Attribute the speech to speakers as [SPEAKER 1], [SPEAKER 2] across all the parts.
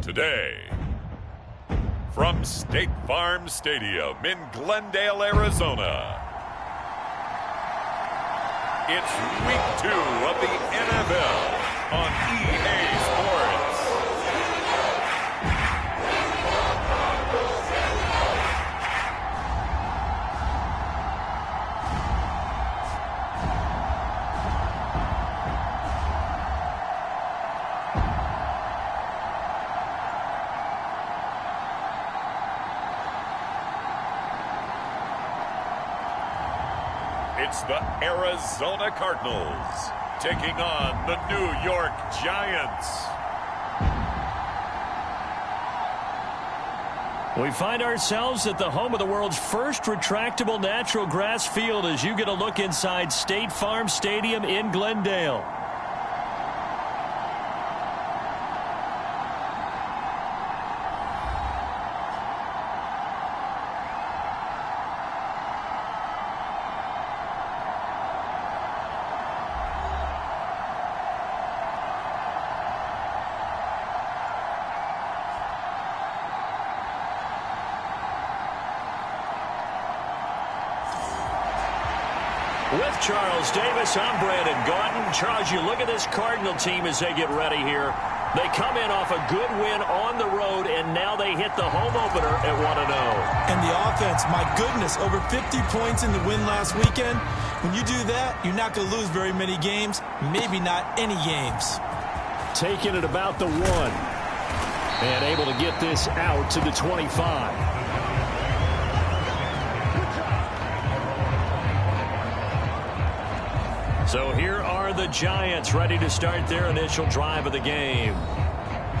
[SPEAKER 1] Today, from State Farm Stadium in Glendale, Arizona, it's Week 2 of the NFL on EA Sports. It's the Arizona Cardinals taking on the New York Giants.
[SPEAKER 2] We find ourselves at the home of the world's first retractable natural grass field as you get a look inside State Farm Stadium in Glendale. With Charles Davis, I'm Brandon Gaudin. Charles, you look at this Cardinal team as they get ready here. They come in off a good win on the road, and now they hit the home opener at 1-0.
[SPEAKER 3] And the offense, my goodness, over 50 points in the win last weekend. When you do that, you're not going to lose very many games, maybe not any games.
[SPEAKER 2] Taking it about the 1. And able to get this out to the 25. So here are the Giants ready to start their initial drive of the game.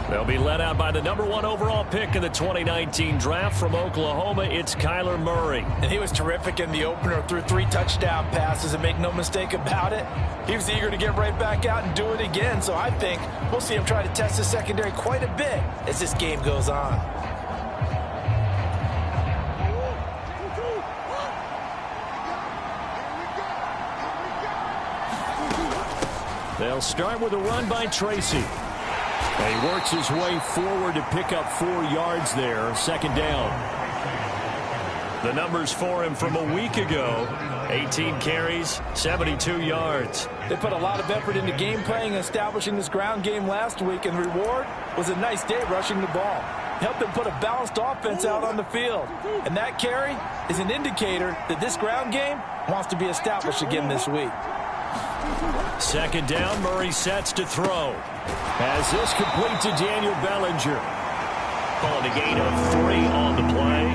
[SPEAKER 2] They'll be led out by the #1 overall pick in the 2019 draft from Oklahoma. It's Kyler Murray.
[SPEAKER 3] And he was terrific in the opener, threw 3 touchdown passes, and make no mistake about it, he was eager to get right back out and do it again. So I think we'll see him try to test the secondary quite a bit as this game goes on.
[SPEAKER 2] They'll start with a run by Tracy. And he works his way forward to pick up 4 yards there. Second down. The numbers for him from a week ago. 18 carries, 72 yards.
[SPEAKER 3] They put a lot of effort into game playing and establishing this ground game last week, and the reward was a nice day rushing the ball. Helped them put a balanced offense out on the field. And that carry is an indicator that this ground game wants to be established again this week.
[SPEAKER 2] Second down, Murray sets to throw. As this complete to Daniel Bellinger. On a gain of 3 on the play.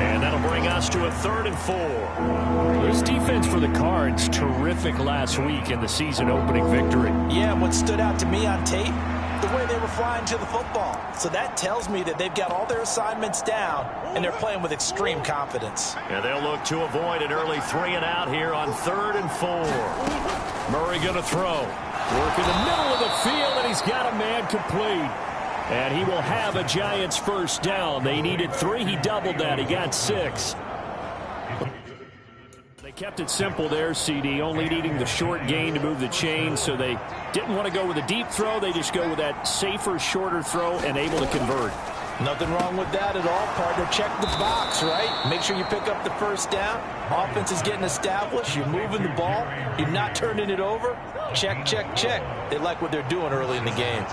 [SPEAKER 2] And that'll bring us to a 3rd and 4. This defense for the Cards, terrific last week in the season opening victory.
[SPEAKER 3] Yeah, what stood out to me on tape, the way they were flying to the football. So that tells me that they've got all their assignments down, and they're playing with extreme confidence.
[SPEAKER 2] And they'll look to avoid an early 3 and out here on 3rd and 4. Murray going to throw. Work in the middle of the field, and he's got a man complete. And he will have a Giants first down. They needed 3. He doubled that. He got 6. They kept it simple there, CD, only needing the short gain to move the chain, so they didn't want to go with a deep throw. They just go with that safer, shorter throw and able to convert.
[SPEAKER 3] Nothing wrong with that at all, partner. Check the box, right? Make sure you pick up the first down. Offense is getting established. You're moving the ball. You're not turning it over. Check, check, check. They like what they're doing early in the game.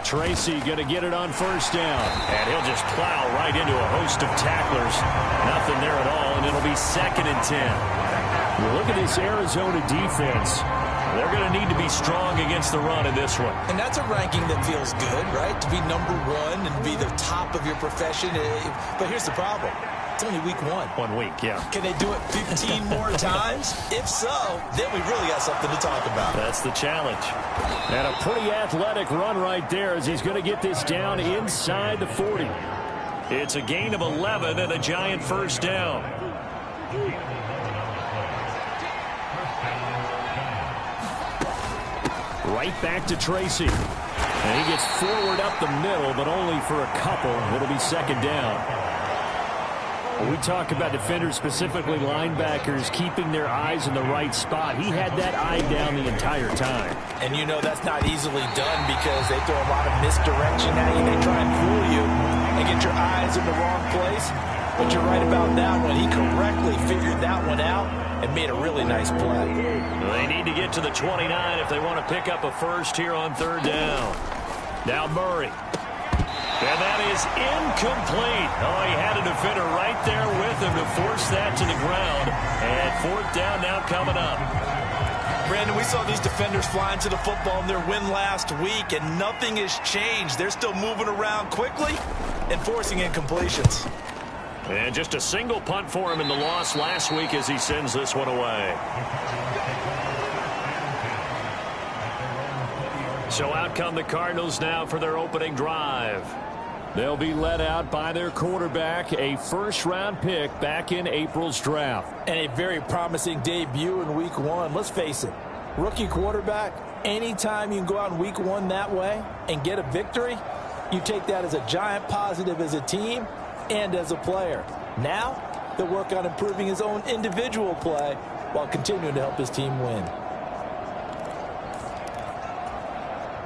[SPEAKER 2] Tracy going to get it on first down. And he'll just plow right into a host of tacklers. Nothing there at all, and it'll be 2nd and 10. Look at this Arizona defense. They're going to need to be strong against the run in this one.
[SPEAKER 3] And that's a ranking that feels good, right? To be #1 and be the top of your profession. But here's the problem. It's only week 1.
[SPEAKER 2] 1 week, yeah.
[SPEAKER 3] Can they do it 15 more times? If so, then we really got something to talk about.
[SPEAKER 2] That's the challenge. And a pretty athletic run right there as he's going to get this down inside the 40. It's a gain of 11 and a Giant first down. Right back to Tracy. And he gets forward up the middle, but only for a couple. It'll be 2nd down. When we talk about defenders, specifically linebackers, keeping their eyes in the right spot, he had that eye down the entire time.
[SPEAKER 3] And you know that's not easily done because they throw a lot of misdirection at you. They try and fool you and get your eyes in the wrong place. But you're right about that one. He correctly figured that one out and made a really nice play.
[SPEAKER 2] They need to get to the 29 if they want to pick up a first here on third down. Now Murray. And that is incomplete. Oh, he had a defender right there with him to force that to the ground. And fourth down now coming up.
[SPEAKER 3] Brandon, we saw these defenders flying to the football in their win last week, and nothing has changed. They're still moving around quickly and forcing incompletions.
[SPEAKER 2] And just a single punt for him in the loss last week as he sends this one away. So out come the Cardinals now for their opening drive. They'll be led out by their quarterback, a first-round pick back in April's draft.
[SPEAKER 3] And a very promising debut in Week 1. Let's face it, rookie quarterback, anytime you can go out in Week 1 that way and get a victory, you take that as a giant positive as a team and as a player. Now, he'll work on improving his own individual play while continuing to help his team win.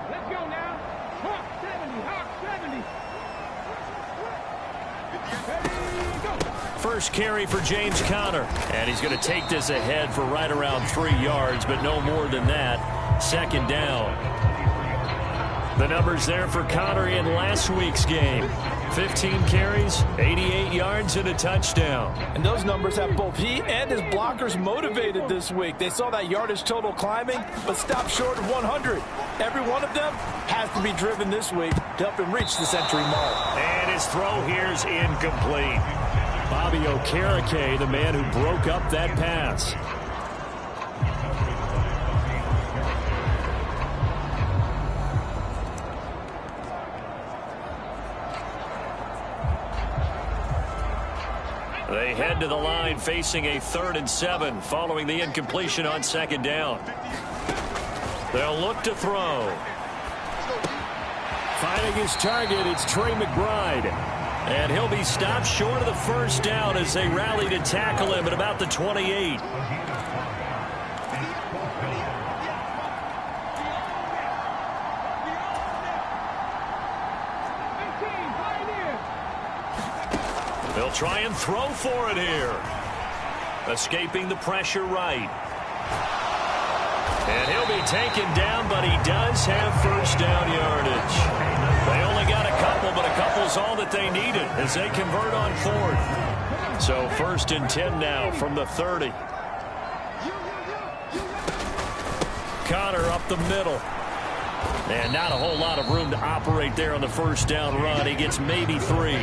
[SPEAKER 4] Let's go now. Hawk 70, Hawk 70.
[SPEAKER 2] First carry for James Conner. And he's going to take this ahead for right around 3 yards, but no more than that. Second down. The numbers there for Conner in last week's game. 15 carries, 88 yards, and a touchdown.
[SPEAKER 3] And those numbers have both he and his blockers motivated this week. They saw that yardage total climbing, but stopped short of 100. Every one of them has to be driven this week to help him reach the century mark.
[SPEAKER 2] And his throw here is incomplete. Bobby Okereke, the man who broke up that pass. They head to the line facing a 3rd and 7 following the incompletion on second down. They'll look to throw. Finding his target, it's Trey McBride. And he'll be stopped short of the first down as they rally to tackle him at about the 28. They'll try and throw for it here. Escaping the pressure right. And he'll be taken down, but he does have first down yardage. They only got a couple, but a couple's all that they needed as they convert on 4th. So 1st and 10 now from the 30. Conner up the middle. And not a whole lot of room to operate there on the first down run. He gets maybe 3.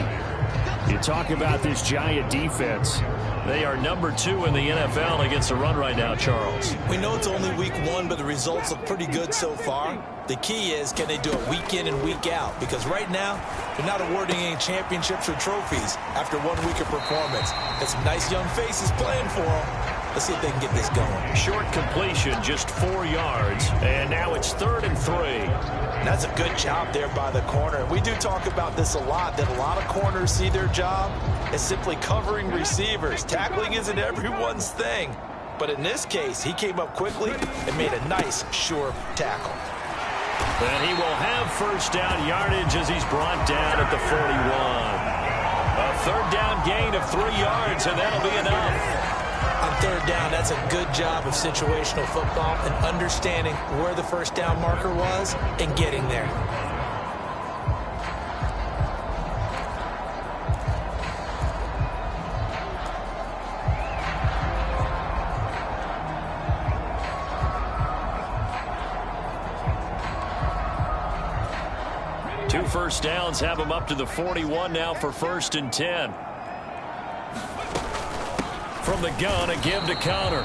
[SPEAKER 2] You talk about this giant defense. They are number 2 in the NFL against the run right now, Charles.
[SPEAKER 3] We know it's only Week 1, but the results look pretty good so far. The key is, can they do it week in and week out? Because right now, they're not awarding any championships or trophies after 1 week of performance. Got some nice young faces playing for them. Let's see if they can get this going.
[SPEAKER 2] Short completion, just 4 yards. And now it's 3rd and 3.
[SPEAKER 3] And that's a good job there by the corner. We do talk about this a lot, that a lot of corners see their job as simply covering receivers. Tackling isn't everyone's thing. But in this case, he came up quickly and made a nice, sure tackle.
[SPEAKER 2] And he will have first down yardage as he's brought down at the 41. A 3rd down gain of 3 yards, and that'll be enough.
[SPEAKER 3] On 3rd down, that's a good job of situational football and understanding where the first down marker was and getting there.
[SPEAKER 2] Two first downs have him up to the 41 now for 1st and 10. From the gun, a give to Conner.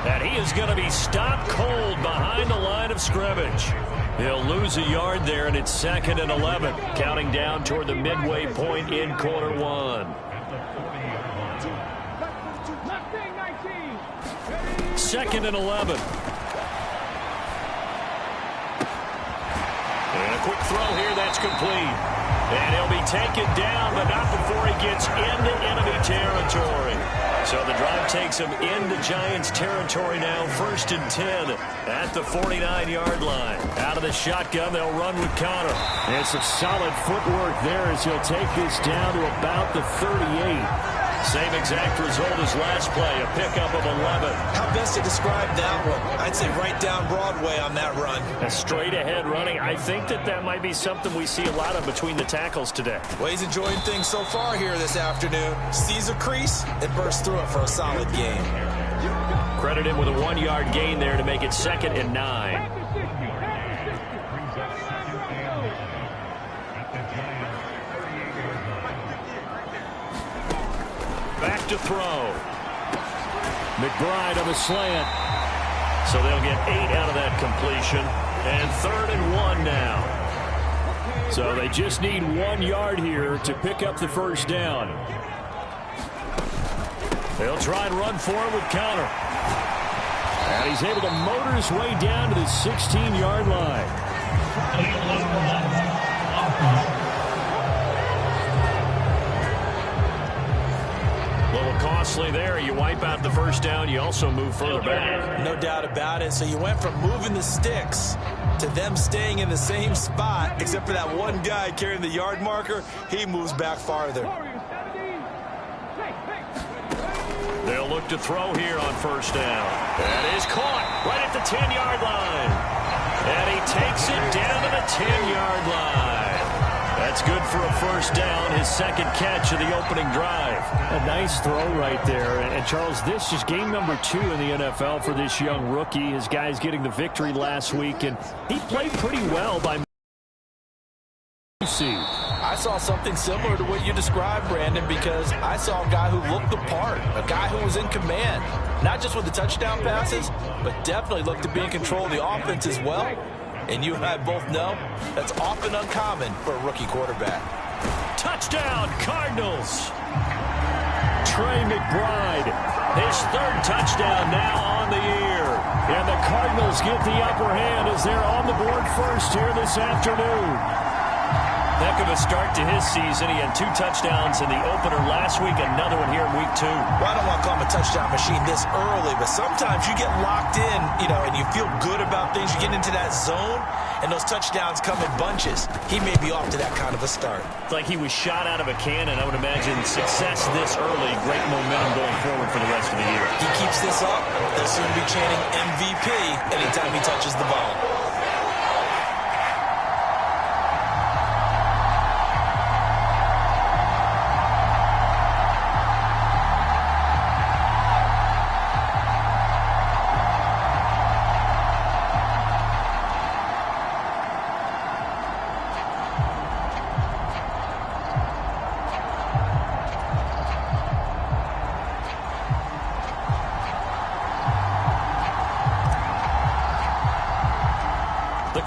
[SPEAKER 2] And he is going to be stopped cold behind the line of scrimmage. He'll lose a yard there, and it's 2nd and 11. Counting down toward the midway point in quarter 1. 2nd and 11. And a quick throw here, that's complete. And he'll be taken down, but not before he gets into enemy territory. So the drive takes him into Giants territory now, 1st and 10 at the 49-yard line. Out of the shotgun, they'll run with Connor.
[SPEAKER 5] And some solid footwork there as he'll take this down to about the 38.
[SPEAKER 2] Same exact result as last play, a pickup of 11.
[SPEAKER 3] How best to describe that one? I'd say right down Broadway on that run.
[SPEAKER 2] A straight-ahead running. I think that might be something we see a lot of between the tackles today.
[SPEAKER 3] Well, he's enjoying things so far here this afternoon. Sees a crease and bursts through it for a solid game.
[SPEAKER 2] Credit him with a 1-yard gain there to make it 2nd and 9. Back to throw.
[SPEAKER 5] McBride on the slant.
[SPEAKER 2] So they'll get 8 out of that completion. And 3rd and 1 now.
[SPEAKER 5] So they just need 1 yard here to pick up the first down.
[SPEAKER 2] They'll try and run for it with Connor.
[SPEAKER 5] And he's able to motor his way down to the 16-yard line.
[SPEAKER 2] Costly there. You wipe out the first down. You also move further back.
[SPEAKER 3] No doubt about it. So you went from moving the sticks to them staying in the same spot, except for that one guy carrying the yard marker. He moves back farther.
[SPEAKER 2] They'll look to throw here on first down. That is caught right at the 10-yard line. And he takes it down to the 10-yard line. That's good for a first down, his 2nd catch of the opening drive.
[SPEAKER 5] A nice throw right there. And Charles, this is game number 2 in the NFL for this young rookie. His guys getting the victory last week, and he played pretty well by see.
[SPEAKER 3] I saw something similar to what you described, Brandon, because I saw a guy who looked the part, a guy who was in command, not just with the touchdown passes, but definitely looked to be in control of the offense as well. And you and I both know that's often uncommon for a rookie quarterback.
[SPEAKER 2] Touchdown, Cardinals!
[SPEAKER 5] Trey McBride,
[SPEAKER 2] his 3rd touchdown now on the year.
[SPEAKER 5] And the Cardinals get the upper hand as they're on the board first here this afternoon.
[SPEAKER 2] Heck of a start to his season. He had 2 touchdowns in the opener last week, another one here in week 2.
[SPEAKER 3] Well, I don't want to call him a touchdown machine this early, but sometimes you get locked in, and you feel good about things. You get into that zone, and those touchdowns come in bunches. He may be off to that kind of a start.
[SPEAKER 2] It's like he was shot out of a cannon. I would imagine success this early, great momentum going forward for the rest of the year.
[SPEAKER 3] He keeps this up, they'll soon be chanting MVP anytime he touches the ball.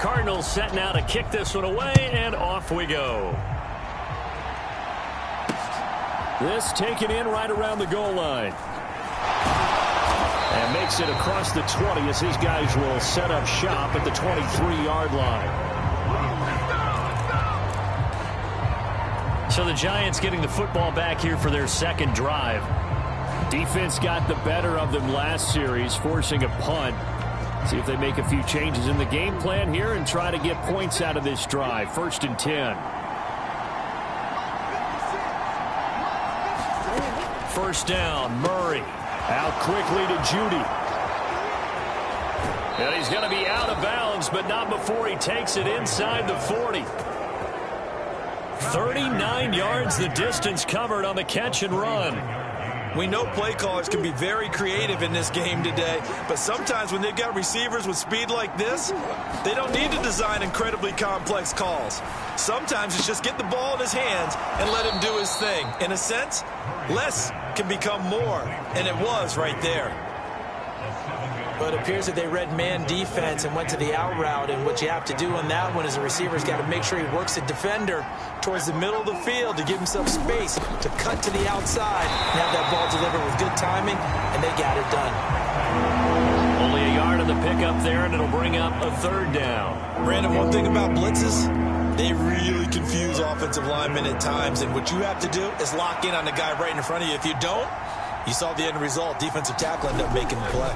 [SPEAKER 2] Cardinals set now to kick this one away, and off we go.
[SPEAKER 5] This taken in right around the goal line. And makes it across the 20 as his guys will set up shop at the 23-yard line.
[SPEAKER 2] So the Giants getting the football back here for their 2nd drive.
[SPEAKER 5] Defense got the better of them last series, forcing a punt. See if they make a few changes in the game plan here and try to get points out of this drive. 1st and 10.
[SPEAKER 2] First down, Murray.
[SPEAKER 5] Out quickly to Judy.
[SPEAKER 2] And he's going to be out of bounds, but not before he takes it inside the 40. 39 yards the distance covered on the catch and run.
[SPEAKER 3] We know play callers can be very creative in this game today, but sometimes when they've got receivers with speed like this, they don't need to design incredibly complex calls. Sometimes it's just get the ball in his hands and let him do his thing. In a sense, less can become more, and it was right there. But it appears that they read man defense and went to the out route, and what you have to do on that one is the receiver's got to make sure he works the defender towards the middle of the field to give himself space to cut to the outside and have that ball delivered with good timing, and they got it done.
[SPEAKER 2] Only a yard on the pickup there, and it'll bring up a 3rd down.
[SPEAKER 3] Brandon, one thing about blitzes, They really confuse offensive linemen at times, and what you have to do is lock in on the guy right in front of you. If you don't, you saw the end result. Defensive tackle ended up making the play.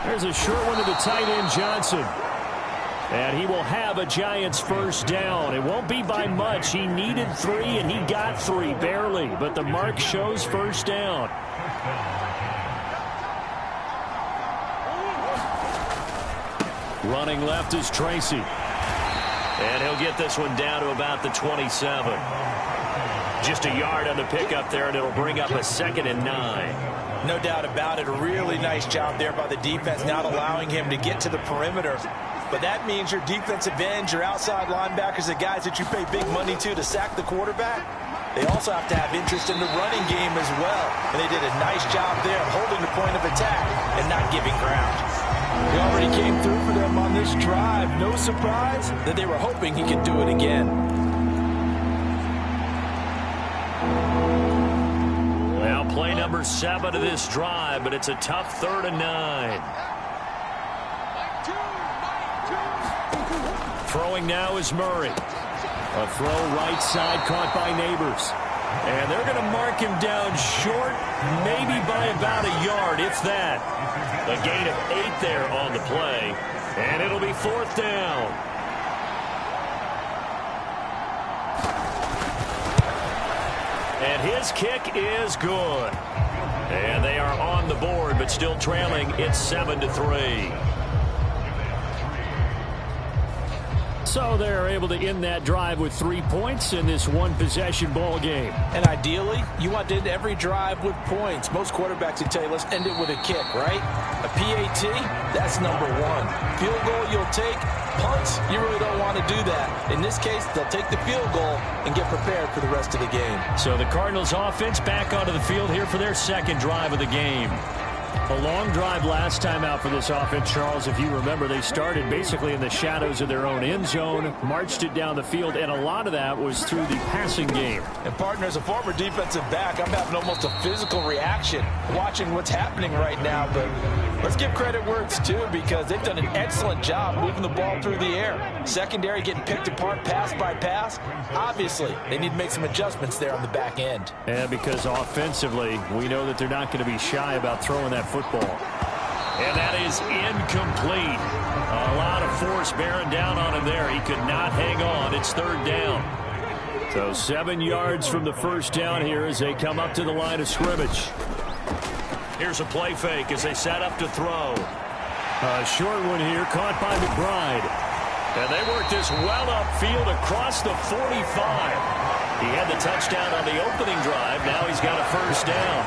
[SPEAKER 2] There's a short one to the tight end, Johnson. And he will have a Giants first down. It won't be by much. He needed 3, and he got 3, barely. But the mark shows first down. Running left is Tracy. And he'll get this one down to about the 27. Just a yard on the pickup there, and it'll bring up a 2nd and 9.
[SPEAKER 3] No doubt about it. A really nice job there by the defense, not allowing him to get to the perimeter. But that means your defensive ends, your outside linebackers, the guys that you pay big money to sack the quarterback, they also have to have interest in the running game as well. And they did a nice job there of holding the point of attack and not giving ground.
[SPEAKER 6] He already came through for them on this drive. No surprise that they were hoping he could do it again.
[SPEAKER 2] Well, play number 7 of this drive, but it's a tough 3rd and 9. Throwing now is Murray. A throw right side caught by Neighbors. And they're going to mark him down short, maybe by about a yard, if that. A gain of 8 there on the play. And it'll be 4th down. And his kick is good. And they are on the board, but still trailing. It's 7-3. So they're able to end that drive with 3 points in this one-possession ball game.
[SPEAKER 3] And ideally, you want to end every drive with points. Most quarterbacks would tell you, let's end it with a kick, right? A PAT, that's number 1. Field goal you'll take. Punts, you really don't want to do that. In this case, they'll take the field goal and get prepared for the rest of the game.
[SPEAKER 2] So the Cardinals offense back onto the field here for their 2nd drive of the game. A long drive last time out for this offense, Charles. If you remember, they started basically in the shadows of their own end zone, marched it down the field, and a lot of that was through the passing game.
[SPEAKER 3] And, partner, as a former defensive back, I'm having almost a physical reaction watching what's happening right now. But let's give credit where it's due, because they've done an excellent job moving the ball through the air. Secondary getting picked apart pass by pass. Obviously, they need to make some adjustments there on the back end.
[SPEAKER 2] And because offensively, we know that they're not going to be shy about throwing that football. And that is incomplete. A lot of force bearing down on him there. He could not hang on. It's 3rd down. So 7 yards from the first down here as they come up to the line of scrimmage. Here's a play fake as they set up to throw. A short one here caught by McBride. And they work this well upfield across the 45. He had the touchdown on the opening drive. Now he's got a first down.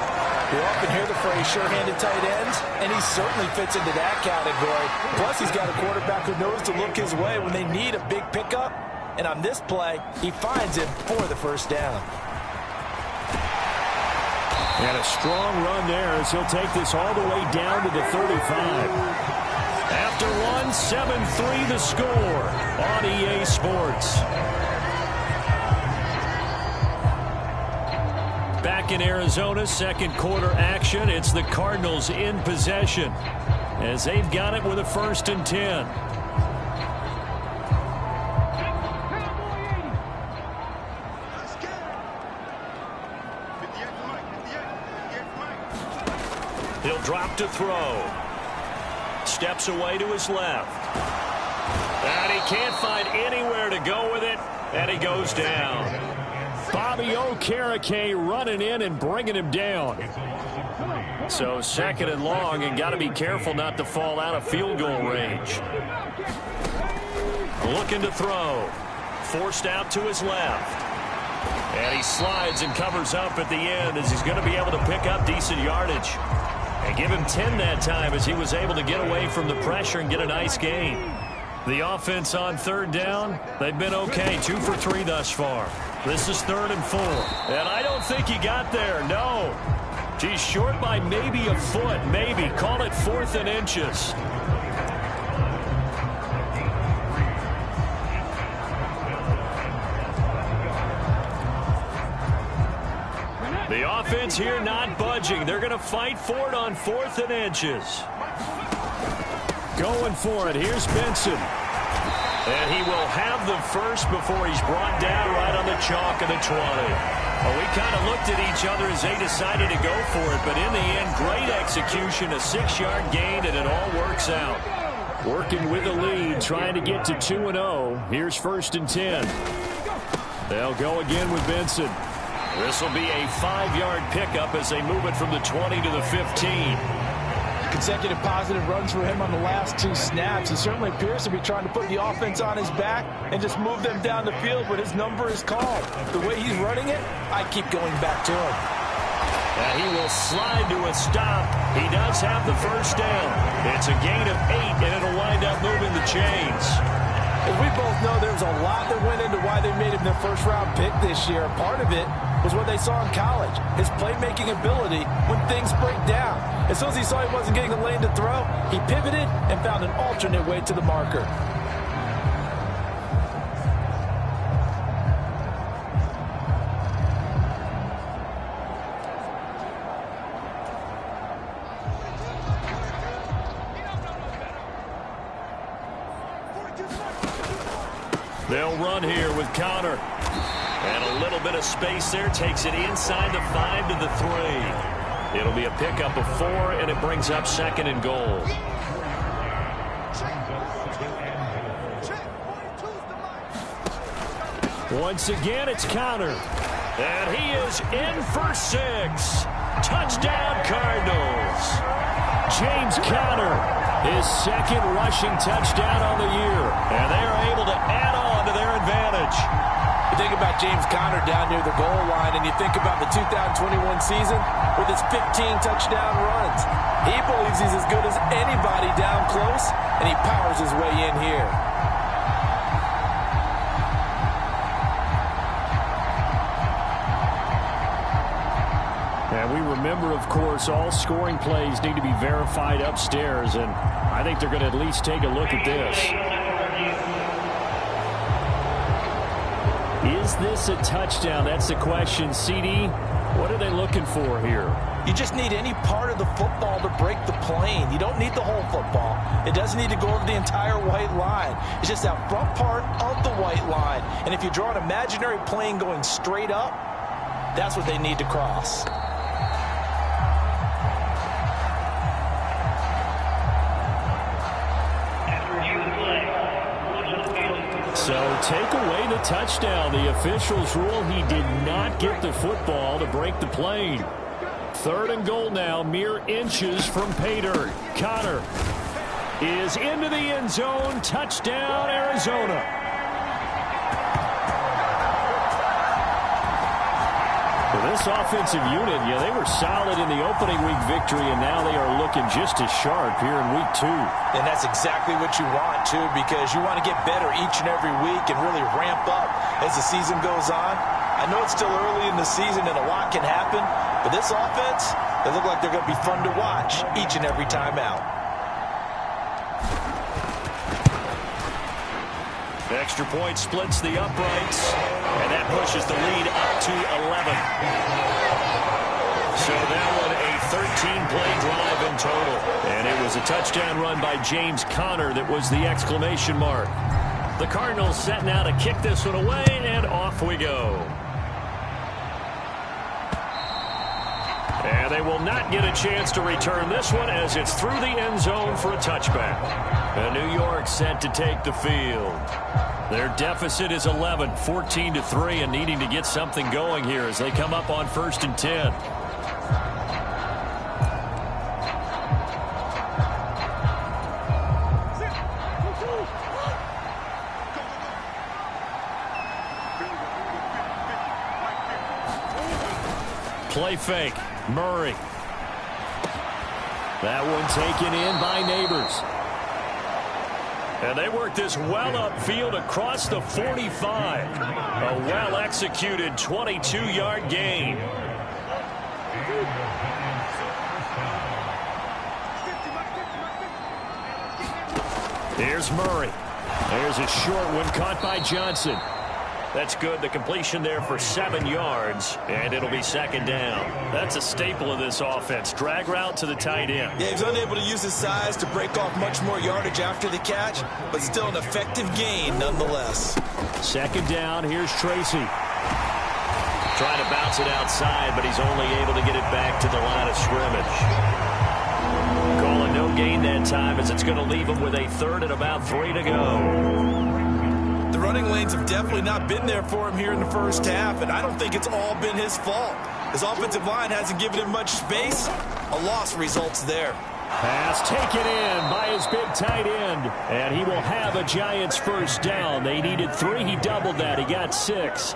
[SPEAKER 3] We often hear the phrase sure-handed tight ends, and he certainly fits into that category. Plus, he's got a quarterback who knows to look his way when they need a big pickup. And on this play, he finds him for the first down.
[SPEAKER 2] And a strong run there as he'll take this all the way down to the 35. After one, 7-3 the score on EA Sports. Back in Arizona, 2nd quarter action. It's the Cardinals in possession as they've got it with a 1st and 10. He'll drop to throw. Steps away to his left. And he can't find anywhere to go with it, and he goes down. Bobby Okereke running in and bringing him down. So 2nd and long, and got to be careful not to fall out of field goal range. Looking to throw. Forced out to his left. And he slides and covers up at the end as he's going to be able to pick up decent yardage. And give him 10 that time as he was able to get away from the pressure and get a nice gain. The offense on 3rd down, they've been okay. 2 for 3 thus far. This is 3rd and 4. And I don't think he got there, no. He's short by maybe a foot, maybe. Call it 4th and inches. The offense here not budging. They're going to fight for it on 4th and inches. Going for it. Here's Benson.
[SPEAKER 5] And he will have the first before he's brought down right on the chalk of the 20. Well, we kind of looked at each other as they decided to go for it, but in the end, great execution, a 6-yard gain, and it all works out. Working with the lead, trying to get to 2-0. Here's 1st and 10. They'll go again with Benson. This will be a 5-yard pickup as they move it from the 20 to the 15.
[SPEAKER 3] Consecutive positive runs for him on the last 2 snaps. He certainly appears to be trying to put the offense on his back and just move them down the field, but his number is called. The way he's running it, I keep going back to him.
[SPEAKER 5] And he will slide to a stop. He does have the first down. It's a gain of 8, and it'll wind up moving the chains.
[SPEAKER 3] As we both know, there was a lot that went into why they made him their first-round pick this year. Part of it was what they saw in college, his playmaking ability when things break down. As soon as he saw he wasn't getting a lane to throw, he pivoted and found an alternate way to the marker.
[SPEAKER 5] They'll run here with counter. And a little bit of space there takes it inside the 5 to the 3. It'll be a pickup of 4, and it brings up 2nd and goal. Once again, it's counter. And he is in for 6. Touchdown, Cardinals. James Conner, his 2nd rushing touchdown on the year. And they are able to add on to their advantage.
[SPEAKER 3] You think about James Conner down near the goal line, and you think about the 2021 season with his 15 touchdown runs. He believes he's as good as anybody down close, and he powers his way in here. And we remember, of course, all scoring plays need to be verified upstairs, and I think they're going to at least take a look at this. Is this a touchdown? That's the question. CD, what are they looking for here? You just need any part of the football to break the plane. You don't need the whole football. It doesn't need to go over the entire white line. It's just that front part of the white line. And if you draw an imaginary plane going straight up, that's what they need to cross. So take away the touchdown. The officials rule he did not get the football to break the plane. 3rd and goal now, mere inches from pay dirt. Conner is into the end zone. Touchdown, Arizona. This offensive unit, they were solid in the opening week victory, and now they are looking just as sharp here in week 2. And that's exactly what you want, too, because you want to get better each and every week and really ramp up as the season goes on. I know it's still early in the season and a lot can happen, but this offense, they look like they're going to be fun to watch each and every time out.
[SPEAKER 5] The extra point splits the uprights, and that pushes the lead up to 11. So that one a 13-play drive in total. And it was a touchdown run by James Conner that was the exclamation mark. The Cardinals set now to kick this one away, and off we go. And they will not get a chance to return this one as it's through the end zone for a touchback. And New York set to take the field. Their deficit is 11, 14-3, and needing to get something going here as they come up on 1st and 10. Play fake. Murray. That one taken in by Neighbors. And they work this well upfield across the 45. A well-executed 22-yard gain. Here's Murray. There's a short one caught by Johnson.
[SPEAKER 2] That's good. The completion there for 7 yards, and it'll be second down. That's a staple of this offense. Drag route to the tight end.
[SPEAKER 6] Yeah, he was unable to use his size to break off much more yardage after the catch, but still an effective gain nonetheless.
[SPEAKER 2] Second down. Here's Tracy. Trying to bounce it outside, but he's only able to get it back to the line of scrimmage. Call a no gain that time, as it's going to leave him with a third and about 3 to go.
[SPEAKER 6] The running lanes have definitely not been there for him here in the first half, and I don't think it's all been his fault. His offensive line hasn't given him much space. A loss results there.
[SPEAKER 2] Pass taken in by his big tight end, and he will have a Giants first down. They needed 3. He doubled that. He got 6.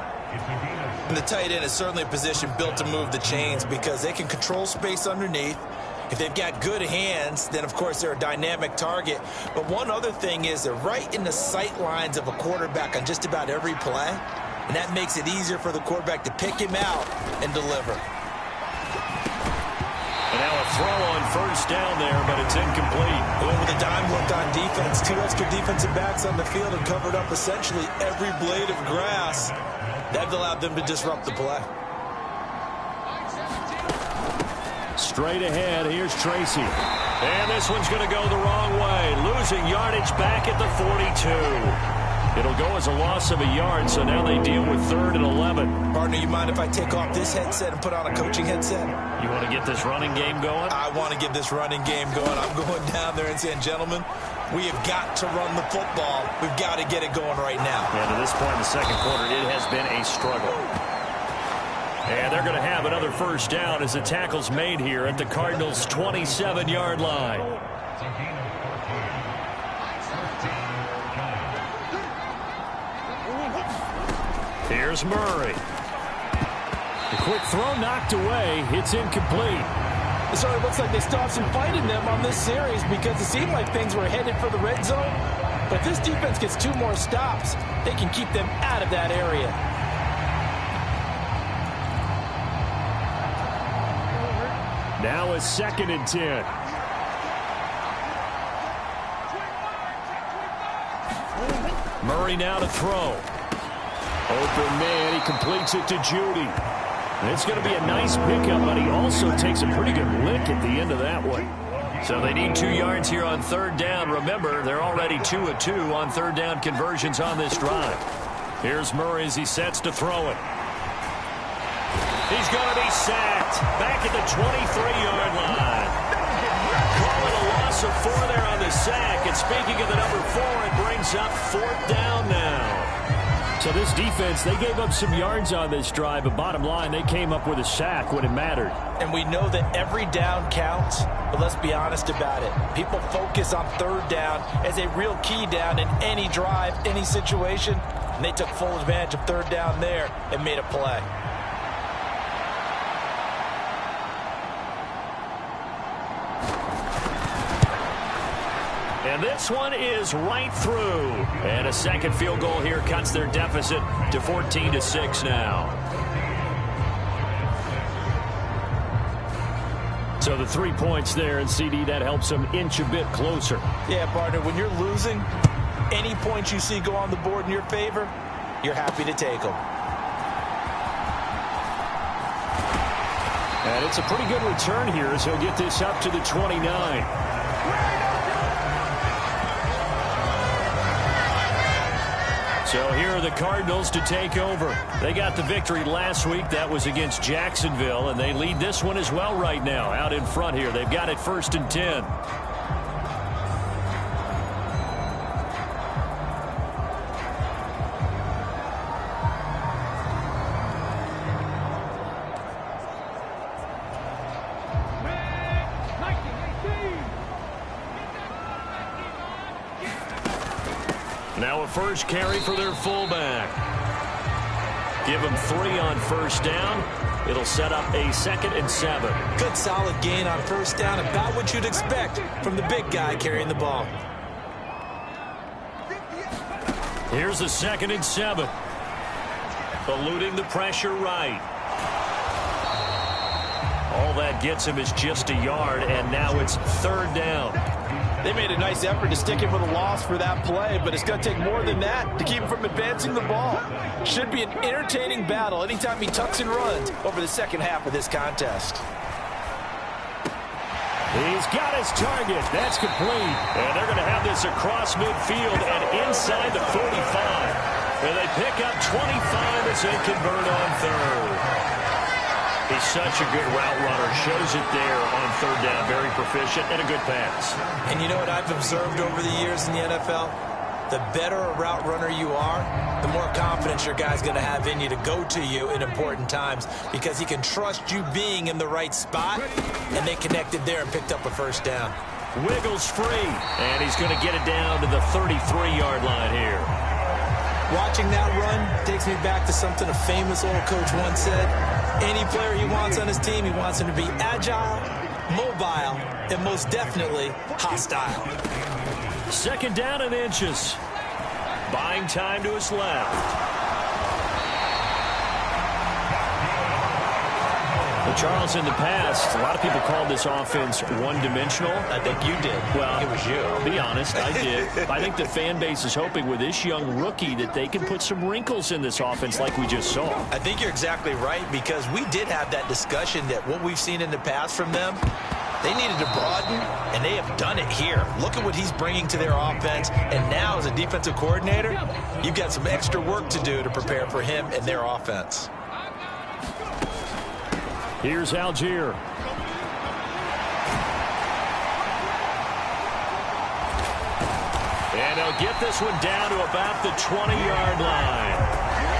[SPEAKER 6] And the tight end is certainly a position built to move the chains because they can control space underneath. If they've got good hands, then, of course, they're a dynamic target. But one other thing is they're right in the sight lines of a quarterback on just about every play, and that makes it easier for the quarterback to pick him out and deliver.
[SPEAKER 2] And now a throw on first down there, but it's incomplete.
[SPEAKER 6] Going with a dime look on defense. 2 extra defensive backs on the field and covered up essentially every blade of grass. That allowed them to disrupt the play.
[SPEAKER 2] Straight ahead, here's Tracy. And this one's going to go the wrong way. Losing yardage back at the 42. It'll go as a loss of a yard, so now they deal with 3rd and 11.
[SPEAKER 6] Partner, you mind if I take off this headset and put on a coaching headset?
[SPEAKER 2] You want to get this running game going?
[SPEAKER 6] I want to get this running game going. I'm going down there and saying, gentlemen, we have got to run the football. We've got to get it going right now.
[SPEAKER 2] And to this point in the second quarter, it has been a struggle. And they're going to have another first down as the tackle's made here at the Cardinals' 27-yard line. Here's Murray. The quick throw knocked away. It's incomplete.
[SPEAKER 3] It certainly looks like they still have some fight in them on this series because it seemed like things were headed for the red zone. But if this defense gets 2 more stops, they can keep them out of that area.
[SPEAKER 2] Now a 2nd and 10. Murray now to throw. Open man, he completes it to Judy. And it's going to be a nice pickup, but he also takes a pretty good lick at the end of that one. So they need 2 yards here on 3rd down. Remember, they're already 2 of 2 on 3rd down conversions on this drive. Here's Murray as he sets to throw it. He's going to be sacked back at the 23-yard line. Call it a loss of 4 there on the sack. And speaking of the number 4, it brings up 4th down now. So this defense, they gave up some yards on this drive, but bottom line, they came up with a sack when it mattered.
[SPEAKER 6] And we know that every down counts, but let's be honest about it. People focus on 3rd down as a real key down in any drive, any situation, and they took full advantage of 3rd down there and made a play.
[SPEAKER 2] And this one is right through. And a second field goal here cuts their deficit to 14-6 now. So the 3 points there, and CD, that helps them inch a bit closer.
[SPEAKER 6] Yeah, partner, when you're losing, any points you see go on the board in your favor, you're happy to take them.
[SPEAKER 2] And it's a pretty good return here as he'll get this up to the 29. So here are the Cardinals to take over. They got the victory last week. That was against Jacksonville, and they lead this one as well right now. Out in front here, they've got it 1st and 10. Now a first carry for their fullback. Give him 3 on first down. It'll set up a 2nd and 7.
[SPEAKER 6] Good solid gain on first down, about what you'd expect from the big guy carrying the ball.
[SPEAKER 2] Here's a 2nd and 7. Eluding the pressure right. All that gets him is just a yard, and now it's 3rd down.
[SPEAKER 3] They made a nice effort to stick him with a loss for that play, but it's going to take more than that to keep him from advancing the ball. Should be an entertaining battle anytime he tucks and runs over the second half of this contest.
[SPEAKER 2] He's got his target. That's complete. And they're going to have this across midfield and inside the 45. And they pick up 25 as they convert on third. He's such a good route runner. Shows it there on third down. Very proficient and a good pass.
[SPEAKER 6] And you know what I've observed over the years in the NFL? The better a route runner you are, the more confidence your guy's going to have in you to go to you in important times because he can trust you being in the right spot, and they connected there and picked up a first down.
[SPEAKER 2] Wiggles free, and he's going to get it down to the 33-yard line here.
[SPEAKER 6] Watching that run takes me back to something a famous old coach once said. Any player he wants on his team, he wants him to be agile, mobile, and most definitely hostile.
[SPEAKER 2] Second down and inches. Buying time to his left. Well, Charles, in the past, a lot of people called this offense one-dimensional.
[SPEAKER 6] I think you did.
[SPEAKER 2] Well,
[SPEAKER 6] it was you.
[SPEAKER 2] I'll be honest, I did. I think the fan base is hoping with this young rookie that they can put some wrinkles in this offense like we just saw.
[SPEAKER 6] I think you're exactly right because we did have that discussion that what we've seen in the past from them, they needed to broaden, and they have done it here. Look at what he's bringing to their offense, and now as a defensive coordinator, you've got some extra work to do to prepare for him and their offense.
[SPEAKER 2] Here's Algier. And they'll get this one down to about the 20-yard line.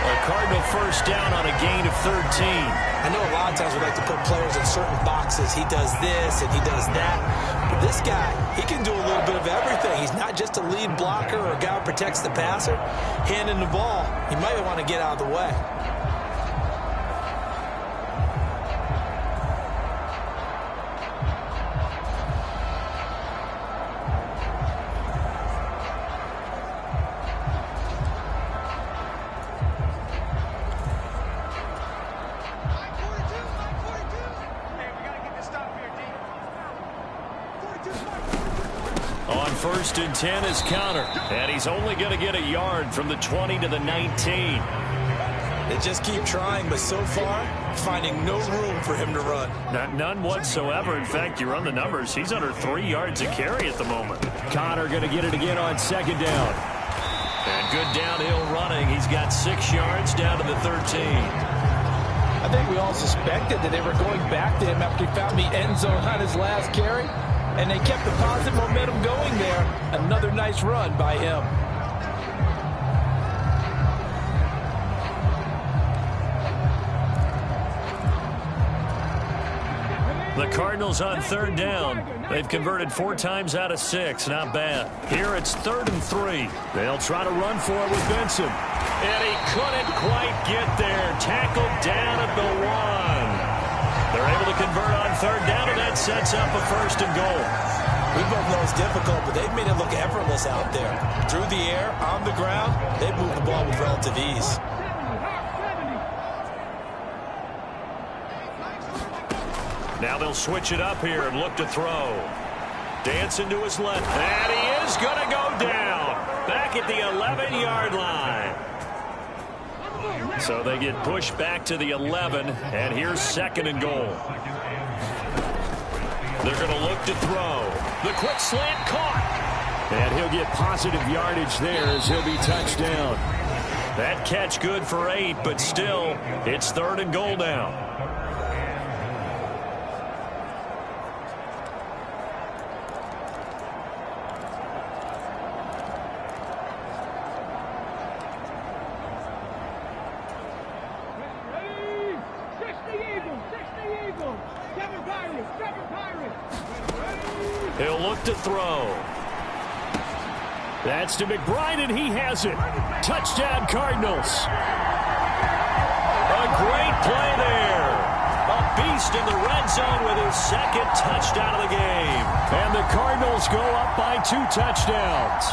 [SPEAKER 2] A Cardinal first down on a gain of 13.
[SPEAKER 6] I know a lot of times we like to put players in certain boxes. He does this and he does that. But this guy, he can do a little bit of everything. He's not just a lead blocker or a guy who protects the passer. Handing the ball, he might want to get out of the way.
[SPEAKER 2] First and 10 is Counter. And he's only going to get a yard from the 20 to the 19.
[SPEAKER 6] They just keep trying, but so far, finding no room for him to run.
[SPEAKER 2] None whatsoever. In fact, you run the numbers. He's under 3 yards a carry at the moment. Counter going to get it again on second down. And good downhill running. He's got 6 yards down to the 13.
[SPEAKER 3] I think we all suspected that they were going back to him after he found the end zone on his last carry. And they kept the positive momentum going there. Another nice run by him.
[SPEAKER 2] The Cardinals on third down. They've converted 4 times out of 6. Not bad. Here it's 3rd and 3. They'll try to run for it with Benson. And he couldn't quite get there. Tackled down at the 1. They're able to convert on third down, and that sets up a 1st and goal.
[SPEAKER 6] We both know it's difficult, but they've made it look effortless out there. Through the air, on the ground, they've moved the ball with relative ease.
[SPEAKER 2] Now they'll switch it up here and look to throw. Dancing to his left, and he is going to go down. Back at the 11-yard line. So they get pushed back to the 11, and here's 2nd and goal. They're going to look to throw. The quick slant caught. And he'll get positive yardage there as he'll be touched down. That catch good for 8, but still, it's 3rd and goal now. He'll look to throw. That's to McBride, and he has it. Touchdown, Cardinals. A great play there. A beast in the red zone with his 2nd touchdown of the game. And the Cardinals go up by 2 touchdowns.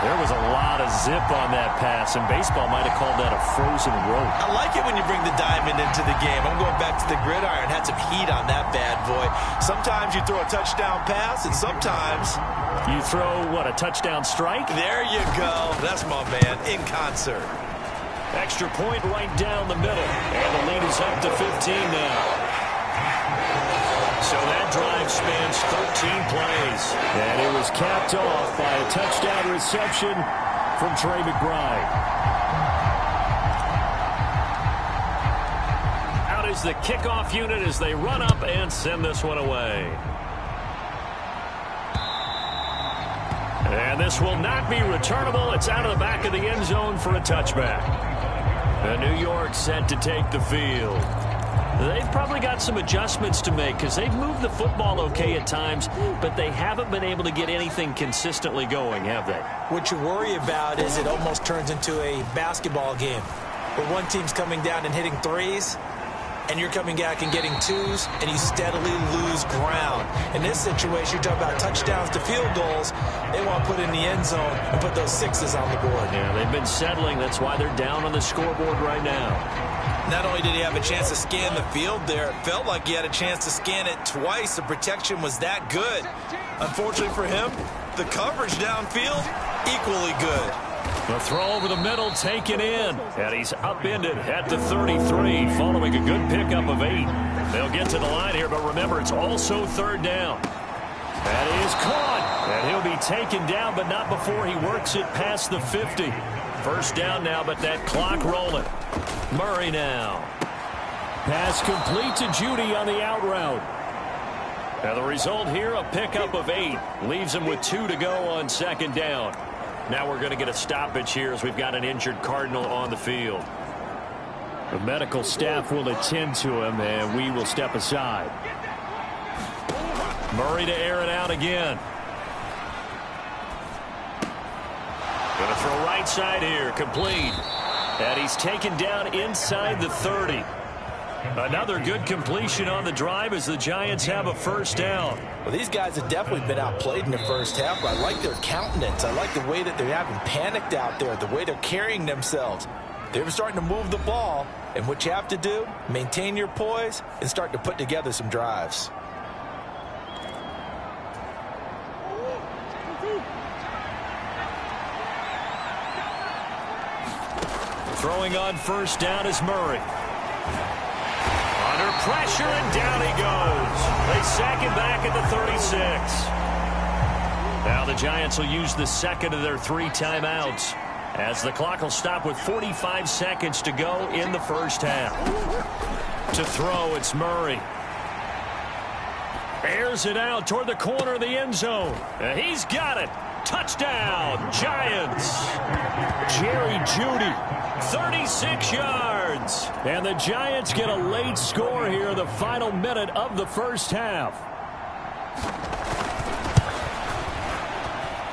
[SPEAKER 2] There was a lot of zip on that pass, and baseball might have called that a frozen rope.
[SPEAKER 6] I like it when you bring the diamond into the game. I'm going back to the gridiron. Had some heat on that bad boy. Sometimes you throw a touchdown pass, and sometimes
[SPEAKER 2] you throw, what, a touchdown strike?
[SPEAKER 6] There you go. That's my man, in concert.
[SPEAKER 2] Extra point right down the middle, and the lead is up to 15 now. So that drive spans 13 plays. And it was capped off by a touchdown reception from Trey McBride. Out is the kickoff unit as they run up and send this one away. And this will not be returnable. It's out of the back of the end zone for a touchback. And New York set to take the field. They've probably got some adjustments to make because they've moved the football okay at times, but they haven't been able to get anything consistently going, have they?
[SPEAKER 6] What you worry about is it almost turns into a basketball game where one team's coming down and hitting threes, and you're coming back and getting twos, and you steadily lose ground. In this situation, you're talking about touchdowns to field goals. They want to put in the end zone and put those sixes on the board.
[SPEAKER 2] Yeah, they've been settling. That's why they're down on the scoreboard right now.
[SPEAKER 6] Not only did he have a chance to scan the field there, it felt like he had a chance to scan it twice. The protection was that good. Unfortunately for him, the coverage downfield, equally good.
[SPEAKER 2] The throw over the middle taken in, and he's upended at the 33 following a good pickup of 8. They'll get to the line here, but remember, it's also third down. That is caught, and he'll be taken down, but not before he works it past the 50. First down now, but that clock rolling. Murray now. Pass complete to Judy on the out route. And the result here, a pickup of 8. Leaves him with 2 to go on second down. Now we're going to get a stoppage here as we've got an injured Cardinal on the field. The medical staff will attend to him, and we will step aside. Murray to air it out again. Going to throw right side here, complete. And he's taken down inside the 30. Another good completion on the drive as the Giants have a first down.
[SPEAKER 6] Well, these guys have definitely been outplayed in the first half, but I like their countenance. I like the way that they haven't panicked out there, the way they're carrying themselves. They're starting to move the ball, and what you have to do, maintain your poise and start to put together some drives.
[SPEAKER 2] Throwing on first down is Murray. Under pressure, and down he goes. They sack him back at the 36. Now the Giants will use the second of their 3 timeouts as the clock will stop with 45 seconds to go in the first half. To throw, it's Murray. Airs it out toward the corner of the end zone. And he's got it. Touchdown, Giants. Jerry Jeudy, 36 yards. And the Giants get a late score here in the final minute of the first half.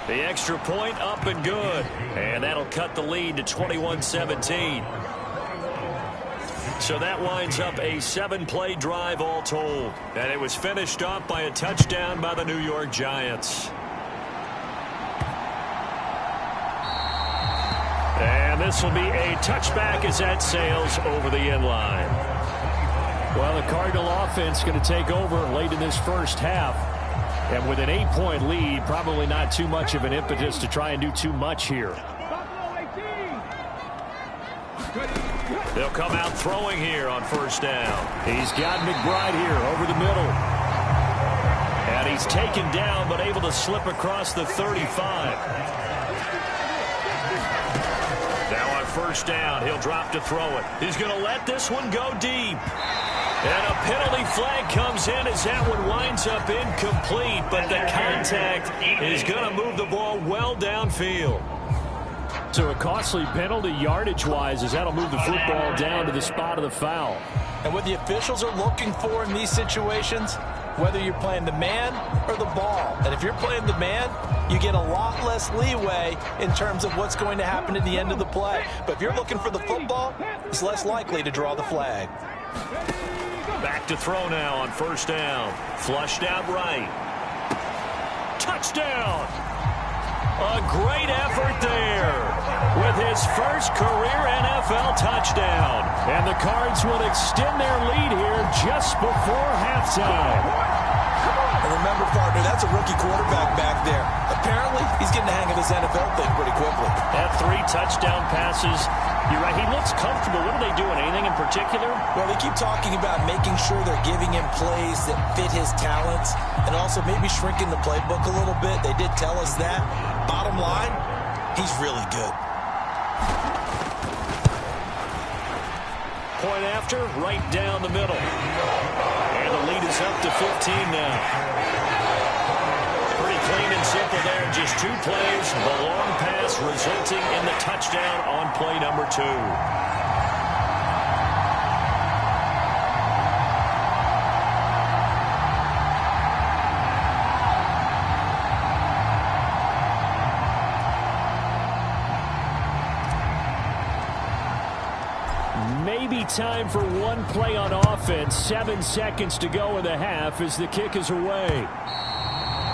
[SPEAKER 2] The extra point up and good. And that'll cut the lead to 21-17. So that winds up a 7-play drive all told. And it was finished off by a touchdown by the New York Giants. And this will be a touchback as that sails over the end line. Well, the Cardinal offense going to take over late in this first half. And with an 8-point lead, probably not too much of an impetus to try and do too much here. They'll come out throwing here on first down. He's got McBride here over the middle. And he's taken down but able to slip across the 35. Now on first down, he'll drop to throw it. He's going to let this one go deep. And a penalty flag comes in as that one winds up incomplete, but the contact is going to move the ball well downfield. So a costly penalty yardage-wise as that'll move the football down to the spot of the foul.
[SPEAKER 6] And what the officials are looking for in these situations, whether you're playing the man or the ball. And if you're playing the man, you get a lot less leeway in terms of what's going to happen at the end of the play. But if you're looking for the football, it's less likely to draw the flag.
[SPEAKER 2] Back to throw now on first down. Flushed out right. Touchdown! A great effort there with his first career NFL touchdown. And the Cards will extend their lead here just before halftime.
[SPEAKER 6] And remember, partner, that's a rookie quarterback back there. Apparently, he's getting the hang of this NFL thing pretty quickly.
[SPEAKER 2] Had 3 touchdown passes. You're right, he looks comfortable. What are they doing? Anything in particular?
[SPEAKER 6] Well, they keep talking about making sure they're giving him plays that fit his talents and also maybe shrinking the playbook a little bit. They did tell us that. Bottom line, he's really good.
[SPEAKER 2] Point after, right down the middle. And the lead is up to 15 now. Pretty clean and simple there. Just 2 plays. The long pass resulting in the touchdown on play number 2. Maybe time for one play on offense. 7 seconds to go in the half as the kick is away.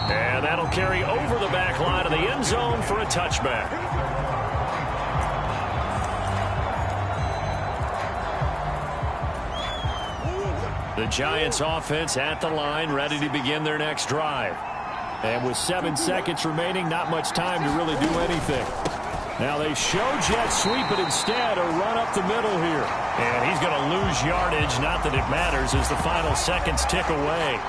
[SPEAKER 2] And that'll carry over the back line of the end zone for a touchback. The Giants offense at the line, ready to begin their next drive. And with 7 seconds remaining, not much time to really do anything. Now they show jet sweep, but instead a run up the middle here. And he's going to lose yardage, not that it matters, as the final seconds tick away.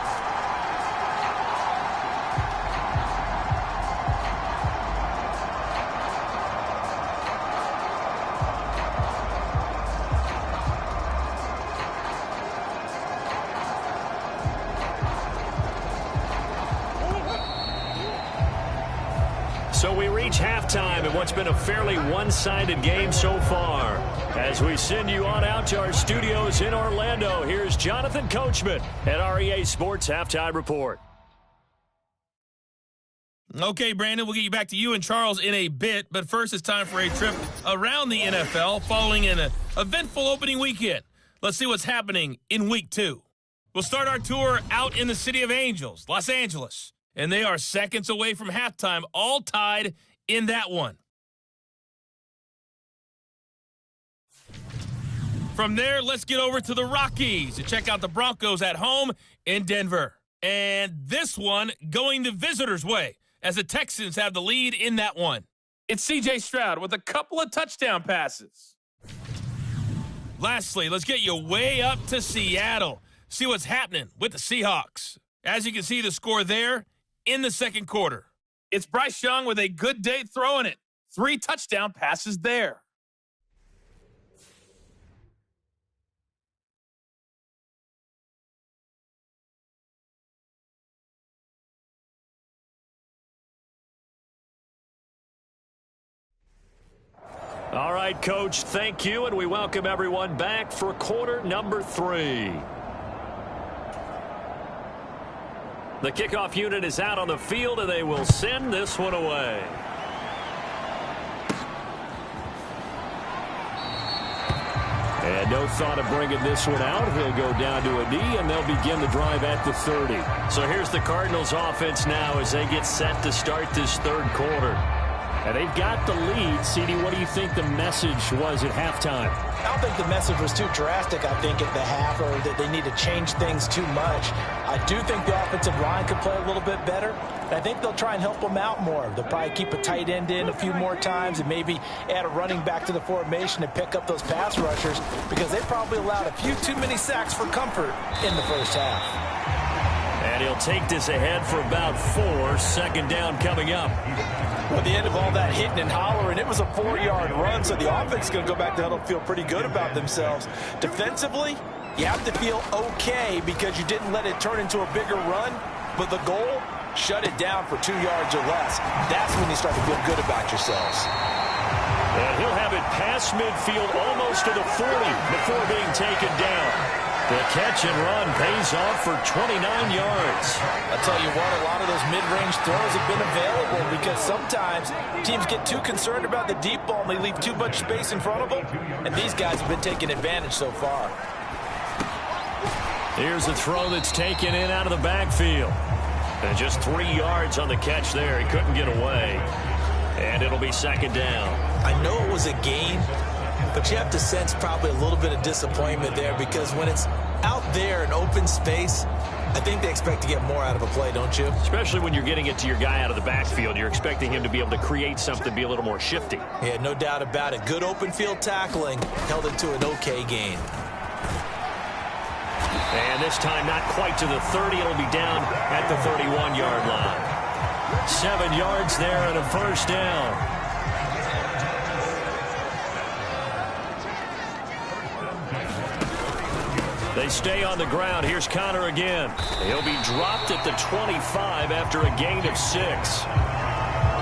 [SPEAKER 2] So we reach halftime in what's been a fairly one-sided game so far. As we send you on out to our studios in Orlando, here's Jonathan Coachman at REA Sports Halftime Report.
[SPEAKER 7] Okay, Brandon, we'll get you back to you and Charles in a bit, but first it's time for a trip around the NFL following an eventful opening weekend. Let's see what's happening in Week 2. We'll start our tour out in the City of Angels, Los Angeles. And they are seconds away from halftime, all tied in that one. From there, let's get over to the Rockies and check out the Broncos at home in Denver. And this one going the visitors' way as the Texans have the lead in that one. It's C.J. Stroud with a couple of touchdown passes. Lastly, let's get you way up to Seattle. See what's happening with the Seahawks. As you can see, the score there in the second quarter. It's Bryce Young with a good day throwing it. 3 touchdown passes there.
[SPEAKER 2] All right, Coach, thank you, and we welcome everyone back for quarter number 3. The kickoff unit is out on the field, and they will send this one away. And no thought of bringing this one out. He'll go down to a knee, and they'll begin the drive at the 30. So here's the Cardinals offense now as they get set to start this third quarter. And they've got the lead. CD, what do you think the message was at halftime?
[SPEAKER 6] I don't think the message was too drastic, I think, at the half, or that they need to change things too much. I do think the offensive line could play a little bit better. I think they'll try and help them out more. They'll probably keep a tight end in a few more times and maybe add a running back to the formation and pick up those pass rushers because they probably allowed a few too many sacks for comfort in the first half.
[SPEAKER 2] And he'll take this ahead for about 4. Second down coming up.
[SPEAKER 6] At the end of all that hitting and hollering, it was a 4-yard run, so the offense is going to go back to huddle and feel pretty good about themselves. Defensively, you have to feel okay because you didn't let it turn into a bigger run, but the goal, shut it down for 2 yards or less. That's when you start to feel good about yourselves.
[SPEAKER 2] And he'll have it past midfield almost to the 40 before being taken down. The catch and run pays off for 29 yards.
[SPEAKER 6] I'll tell you what, a lot of those mid-range throws have been available because sometimes teams get too concerned about the deep ball and they leave too much space in front of them, and these guys have been taking advantage so far.
[SPEAKER 2] Here's a throw that's taken in out of the backfield. And just 3 yards on the catch there. He couldn't get away. And it'll be second down.
[SPEAKER 6] I know it was a gain, but you have to sense probably a little bit of disappointment there because when it's out there in open space, I think they expect to get more out of a play, don't you?
[SPEAKER 2] Especially when you're getting it to your guy out of the backfield. You're expecting him to be able to create something, be a little more shifty.
[SPEAKER 6] Yeah, no doubt about it. Good open field tackling held it to an okay gain.
[SPEAKER 2] And this time not quite to the 30. It'll be down at the 31-yard line. 7 yards there and a first down. They stay on the ground. Here's Connor again. He'll be dropped at the 25 after a gain of 6.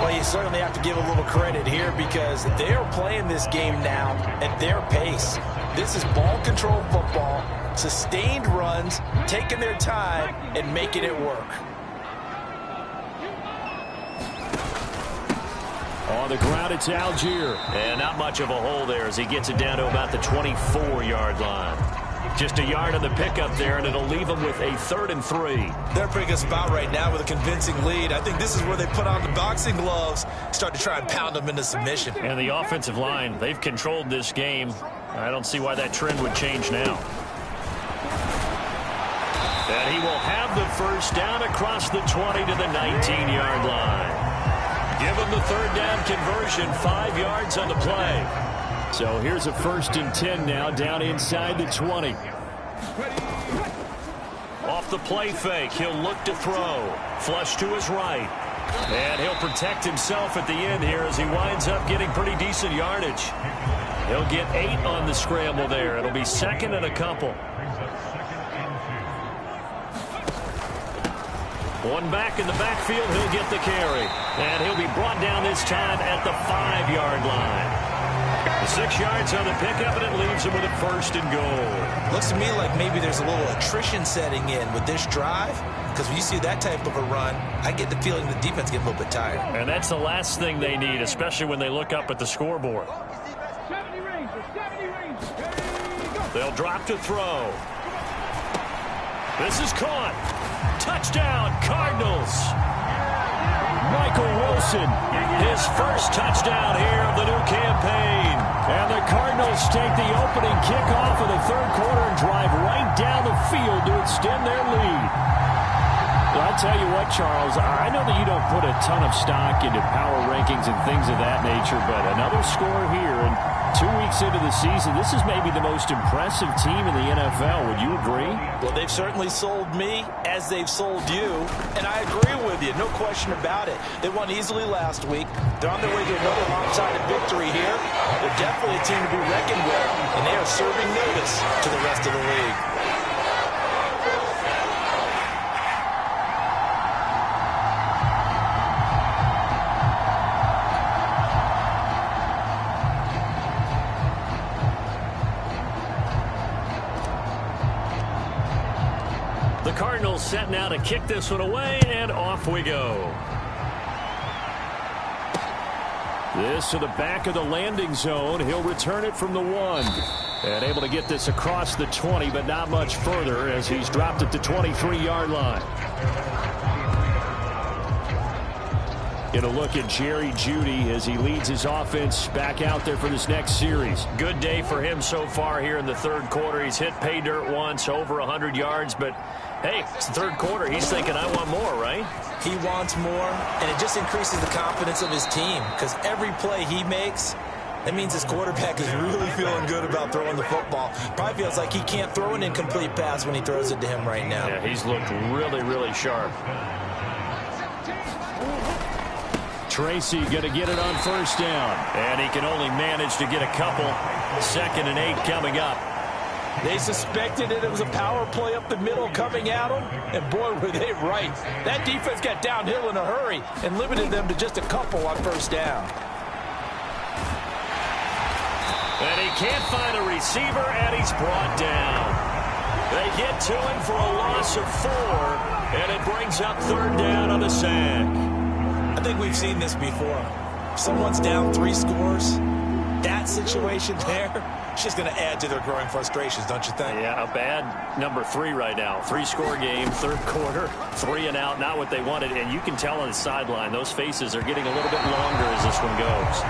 [SPEAKER 3] Well, you certainly have to give a little credit here because they are playing this game now at their pace. This is ball control football, sustained runs, taking their time, and making it work.
[SPEAKER 2] On the ground, it's Algier. And not much of a hole there as he gets it down to about the 24-yard line. Just a yard on the pickup there, and it'll leave them with a 3rd and 3.
[SPEAKER 6] They're in a pretty good spot right now with a convincing lead. I think this is where they put on the boxing gloves, start to try and pound them into submission.
[SPEAKER 2] And the offensive line, they've controlled this game. I don't see why that trend would change now. And he will have the first down across the 20 to the 19-yard line. Give him the 3rd down conversion, 5 yards on the play. So here's a 1st and 10 now, down inside the 20. Off the play fake, he'll look to throw. Flush to his right. And he'll protect himself at the end here as he winds up getting pretty decent yardage. He'll get 8 on the scramble there. It'll be 2nd and a couple. One back in the backfield, he'll get the carry. And he'll be brought down this time at the 5-yard line. 6 yards on the pickup, and it leaves him with a 1st and goal.
[SPEAKER 6] Looks to me like maybe there's a little attrition setting in with this drive, because when you see that type of a run, I get the feeling the defense gets a little bit tired.
[SPEAKER 2] And that's the last thing they need, especially when they look up at the scoreboard.
[SPEAKER 4] 70 range, 70 range.
[SPEAKER 2] They'll drop to throw. This is caught. Touchdown, Cardinals. Michael Wilson, his first touchdown here of the new campaign. And the Cardinals take the opening kickoff of the 3rd quarter and drive right down the field to extend their lead. Well, I'll tell you what, Charles, I know that you don't put a ton of stock into power rankings and things of that nature, but another score here, and 2 weeks into the season, this is maybe the most impressive team in the NFL. Would you agree?
[SPEAKER 3] Well, they've certainly sold me as they've sold you, and I agree with you, no question about it. They won easily last week. They're on their way to another lopsided victory here. They're definitely a team to be reckoned with, and they are serving notice to the rest of the league.
[SPEAKER 2] The Cardinals set now to kick this one away, and off we go. This to the back of the landing zone. He'll return it from the 1. And able to get this across the 20, but not much further as he's dropped at the 23-yard line. Get a look at Jerry Jeudy as he leads his offense back out there for this next series. Good day for him so far here in the 3rd quarter. He's hit pay dirt once, over 100 yards, but hey, it's the 3rd quarter. He's thinking, I want more, right?
[SPEAKER 6] He wants more, and it just increases the confidence of his team because every play he makes, that means his quarterback is really feeling good about throwing the football. Probably feels like he can't throw an incomplete pass when he throws it to him right now.
[SPEAKER 2] Yeah, he's looked really, really sharp. Tracy going to get it on 1st down. And he can only manage to get a couple. 2nd and 8 coming up.
[SPEAKER 3] They suspected it was a power play up the middle coming at them, and boy, were they right. That defense got downhill in a hurry and limited them to just a couple on 1st down.
[SPEAKER 2] And he can't find a receiver, and he's brought down. They get to him for a loss of 4, and it brings up 3rd down on the sack.
[SPEAKER 6] I think we've seen this before. Someone's down 3 scores. that situation there, it's just going to add to their growing frustrations, don't you think?
[SPEAKER 2] Yeah, a bad number 3 right now. 3-score game, third quarter, 3 and out, not what they wanted. And you can tell on the sideline, those faces are getting a little bit longer as this one goes.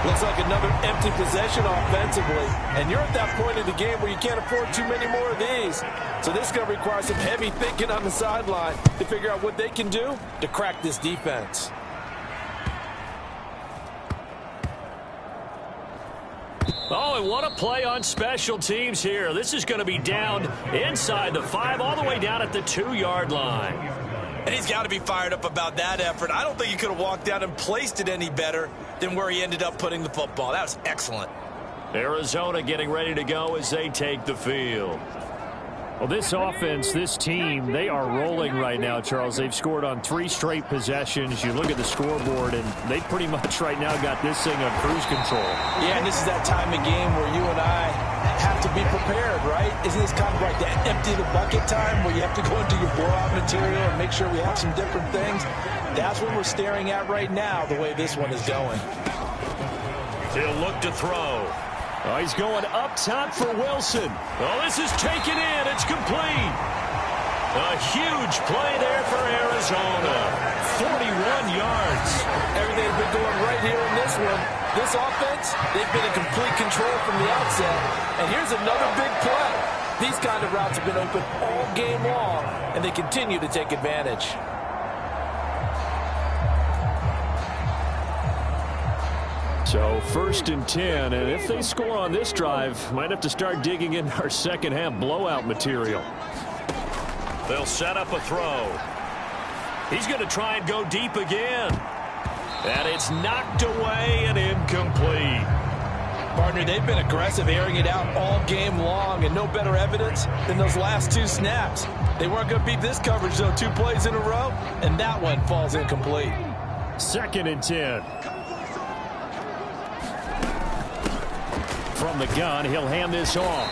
[SPEAKER 3] Looks like another empty possession offensively. And you're at that point in the game where you can't afford too many more of these. So this is going to require some heavy thinking on the sideline to figure out what they can do to crack this defense.
[SPEAKER 2] Oh, and what a play on special teams here. This is going to be down inside the 5, all the way down at the 2-yard line.
[SPEAKER 6] And he's got to be fired up about that effort. I don't think he could have walked out and placed it any better than where he ended up putting the football. That was excellent.
[SPEAKER 2] Arizona getting ready to go as they take the field. Well, this offense, this team, they are rolling right now, Charles. They've scored on 3 straight possessions. You look at the scoreboard, and they pretty much right now got this thing on cruise control.
[SPEAKER 3] Yeah, and this is that time of game where you and I have to be prepared, right? Isn't this kind of like that empty the bucket time where you have to go into your blowout material and make sure we have some different things? That's what we're staring at right now, the way this one is going.
[SPEAKER 2] He'll look to throw. Oh, he's going up top for Wilson. Oh, this is taken in. It's complete. A huge play there for Arizona. 41 yards.
[SPEAKER 3] Everything's been going right here in this one. This offense, they've been in complete control from the outset. And here's another big play. These kind of routes have been open all game long, and they continue to take advantage.
[SPEAKER 2] So 1st and 10, and if they score on this drive, might have to start digging in our second half blowout material. They'll set up a throw. He's going to try and go deep again. And it's knocked away and incomplete.
[SPEAKER 3] Partner, they've been aggressive, airing it out all game long, and no better evidence than those last 2 snaps. They weren't going to beat this coverage, though, 2 plays in a row, and that one falls incomplete.
[SPEAKER 2] 2nd and 10. From the gun, he'll hand this off.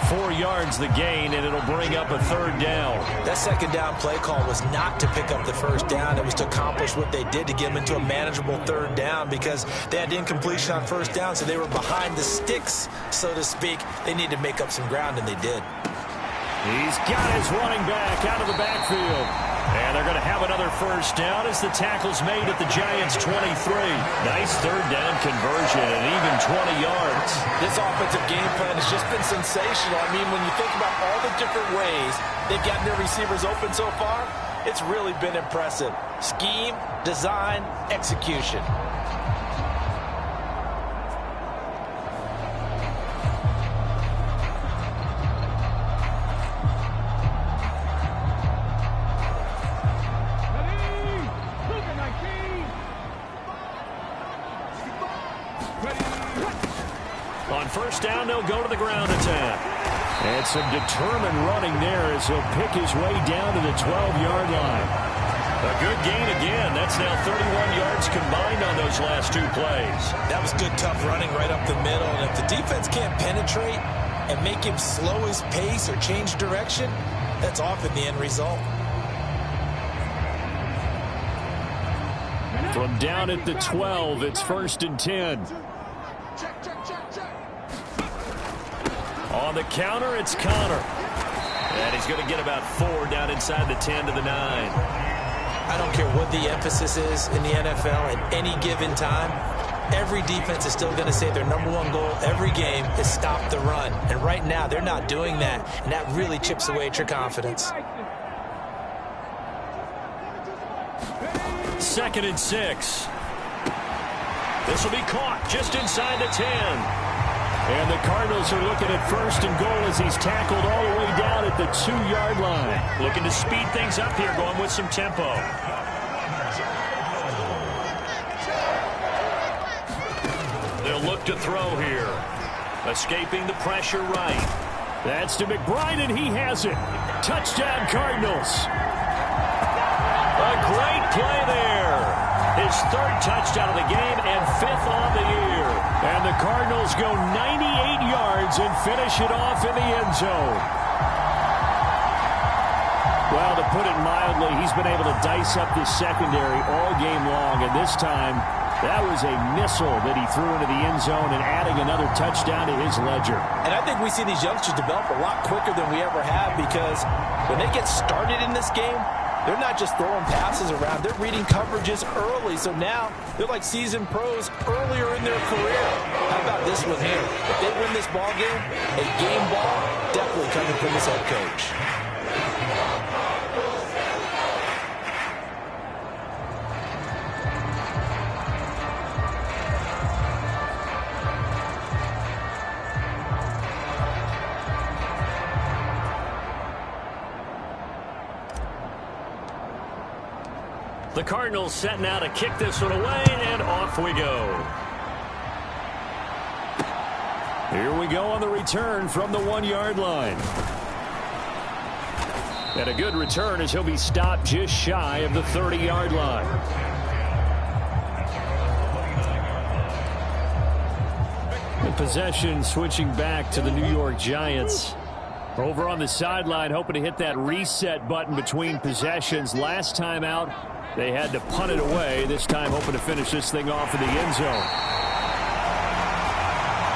[SPEAKER 2] 4 yards the gain, and it'll bring up a 3rd down.
[SPEAKER 6] That 2nd down play call was not to pick up the 1st down. It was to accomplish what they did to get them into a manageable 3rd down because they had incompletion on 1st down, so they were behind the sticks, so to speak. They needed to make up some ground, and they did.
[SPEAKER 2] He's got his running back out of the backfield. And they're going to have another 1st down as the tackle's made at the Giants' 23. Nice 3rd down conversion and even 20 yards.
[SPEAKER 3] This offensive game plan has just been sensational. I mean, when you think about all the different ways they've gotten their receivers open so far, it's really been impressive. Scheme, design, execution.
[SPEAKER 2] On 1st down, they'll go to the ground attack. And some determined running there as he'll pick his way down to the 12-yard line. A good gain again. That's now 31 yards combined on those last 2 plays.
[SPEAKER 6] That was good, tough running right up the middle. And if the defense can't penetrate and make him slow his pace or change direction, that's often the end result.
[SPEAKER 2] From down at the 12, it's 1st and 10. On the counter, it's Connor. And he's going to get about 4 down inside the 10 to the 9.
[SPEAKER 6] I don't care what the emphasis is in the NFL at any given time. Every defense is still going to say their #1 goal every game is stop the run. And right now, they're not doing that. And that really chips away at your confidence.
[SPEAKER 2] 2nd and 6. This will be caught just inside the 10. And the Cardinals are looking at 1st and goal as he's tackled all the way down at the 2-yard line. Looking to speed things up here, going with some tempo. They'll look to throw here. Escaping the pressure right. That's to McBride, and he has it. Touchdown, Cardinals. A great play there. His 3rd touchdown of the game and 5th on the year. And the Cardinals go 98 yards and finish it off in the end zone. Well, to put it mildly, he's been able to dice up this secondary all game long, and this time That was a missile that he threw into the end zone and adding another touchdown to his ledger.
[SPEAKER 3] And I think we see these youngsters develop a lot quicker than we ever have, because when they get started in this game, they're not just throwing passes around. They're reading coverages early. So now they're like seasoned pros earlier in their career. How about this one here? If they win this ball game, a game ball definitely coming from this head coach.
[SPEAKER 2] The Cardinals setting out to kick this one away, and off we go. Here we go on the return from the 1-yard line. And a good return as he'll be stopped just shy of the 30-yard line. The possession switching back to the New York Giants. Over on the sideline, hoping to hit that reset button between possessions. Last time out, they had to punt it away. This time hoping to finish this thing off in the end zone.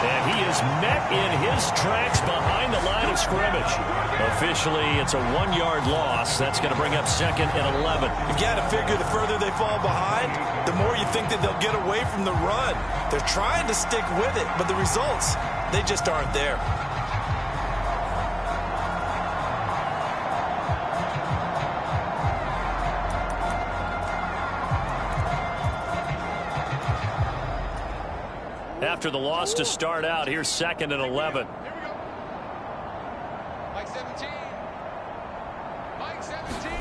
[SPEAKER 2] And he is met in his tracks behind the line of scrimmage. Officially, it's a 1-yard loss. That's going to bring up 2nd and 11.
[SPEAKER 6] You got to figure the further they fall behind, the more you think that they'll get away from the run. They're trying to stick with it, but the results, they just aren't there.
[SPEAKER 2] After the loss to start out, here's 2nd and 11.
[SPEAKER 4] Mike 17. Mike 17.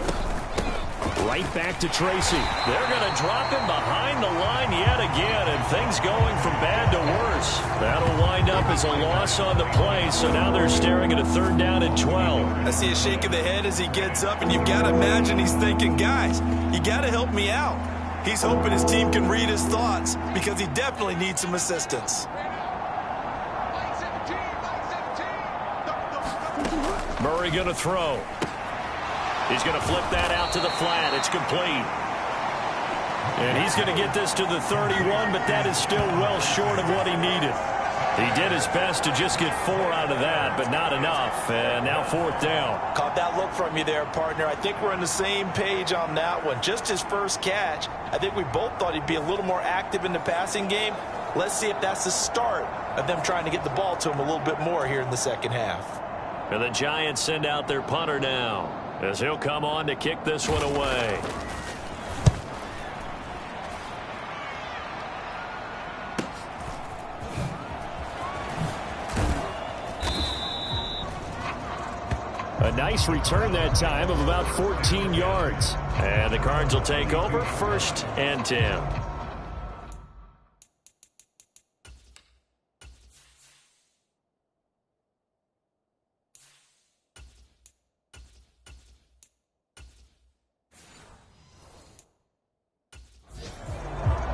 [SPEAKER 2] Right back to Tracy. They're going to drop him behind the line yet again, and things going from bad to worse. That'll wind up as a loss on the play, so now they're staring at a 3rd down and 12.
[SPEAKER 6] I see a shake of the head as he gets up, and you've got to imagine he's thinking, guys, you got to help me out. He's hoping his team can read his thoughts, because he definitely needs some assistance.
[SPEAKER 2] Murray going to throw. He's going to flip that out to the flat. It's complete. And he's going to get this to the 31, but that is still well short of what he needed. He did his best to just get 4 out of that, but not enough. And now 4th down.
[SPEAKER 6] Caught that look from you there, partner. I think we're on the same page on that one. Just his first catch. I think we both thought he'd be a little more active in the passing game. Let's see if that's the start of them trying to get the ball to him a little bit more here in the second half.
[SPEAKER 2] And the Giants send out their punter now, as he'll come on to kick this one away. A nice return that time of about 14 yards. And the Cards will take over 1st and 10.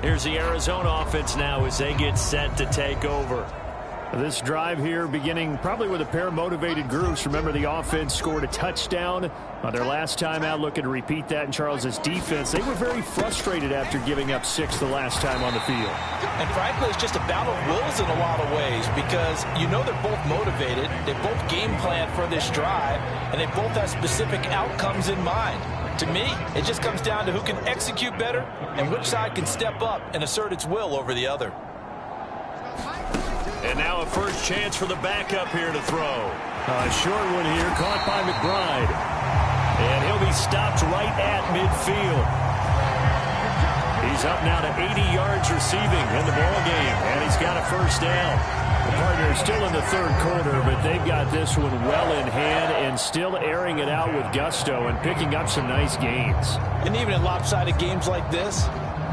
[SPEAKER 2] Here's the Arizona offense now as they get set to take over. This drive here beginning probably with a pair of motivated groups. Remember, the offense scored a touchdown on their last time out, looking to repeat that in Charles's defense. They were very frustrated after giving up 6 the last time on the field.
[SPEAKER 3] And frankly, it's just a battle of wills in a lot of ways, because you know they're both motivated. They both game plan for this drive, and they both have specific outcomes in mind. To me, it just comes down to who can execute better and which side can step up and assert its will over the other.
[SPEAKER 2] And now a first chance for the backup here to throw. A short one here, caught by McBride. And he'll be stopped right at midfield. He's up now to 80 yards receiving in the ball game, and he's got a first down. The Cardinals still in the 3rd quarter, but they've got this one well in hand and still airing it out with gusto and picking up some nice gains.
[SPEAKER 3] And even in lopsided games like this,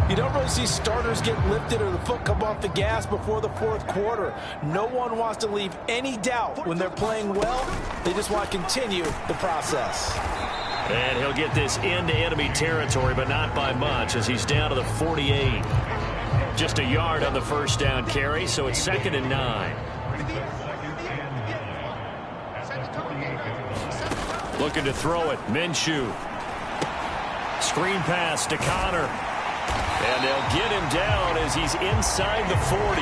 [SPEAKER 3] you don't really see starters get lifted or the foot come off the gas before the 4th quarter. No one wants to leave any doubt when they're playing well. They just want to continue the process.
[SPEAKER 2] And he'll get this into enemy territory, but not by much, as he's down to the 48. Just a yard on the first down carry, so it's 2nd and 9. Looking to throw it. Minshew. Screen pass to Connor. And they'll get him down as he's inside the 40.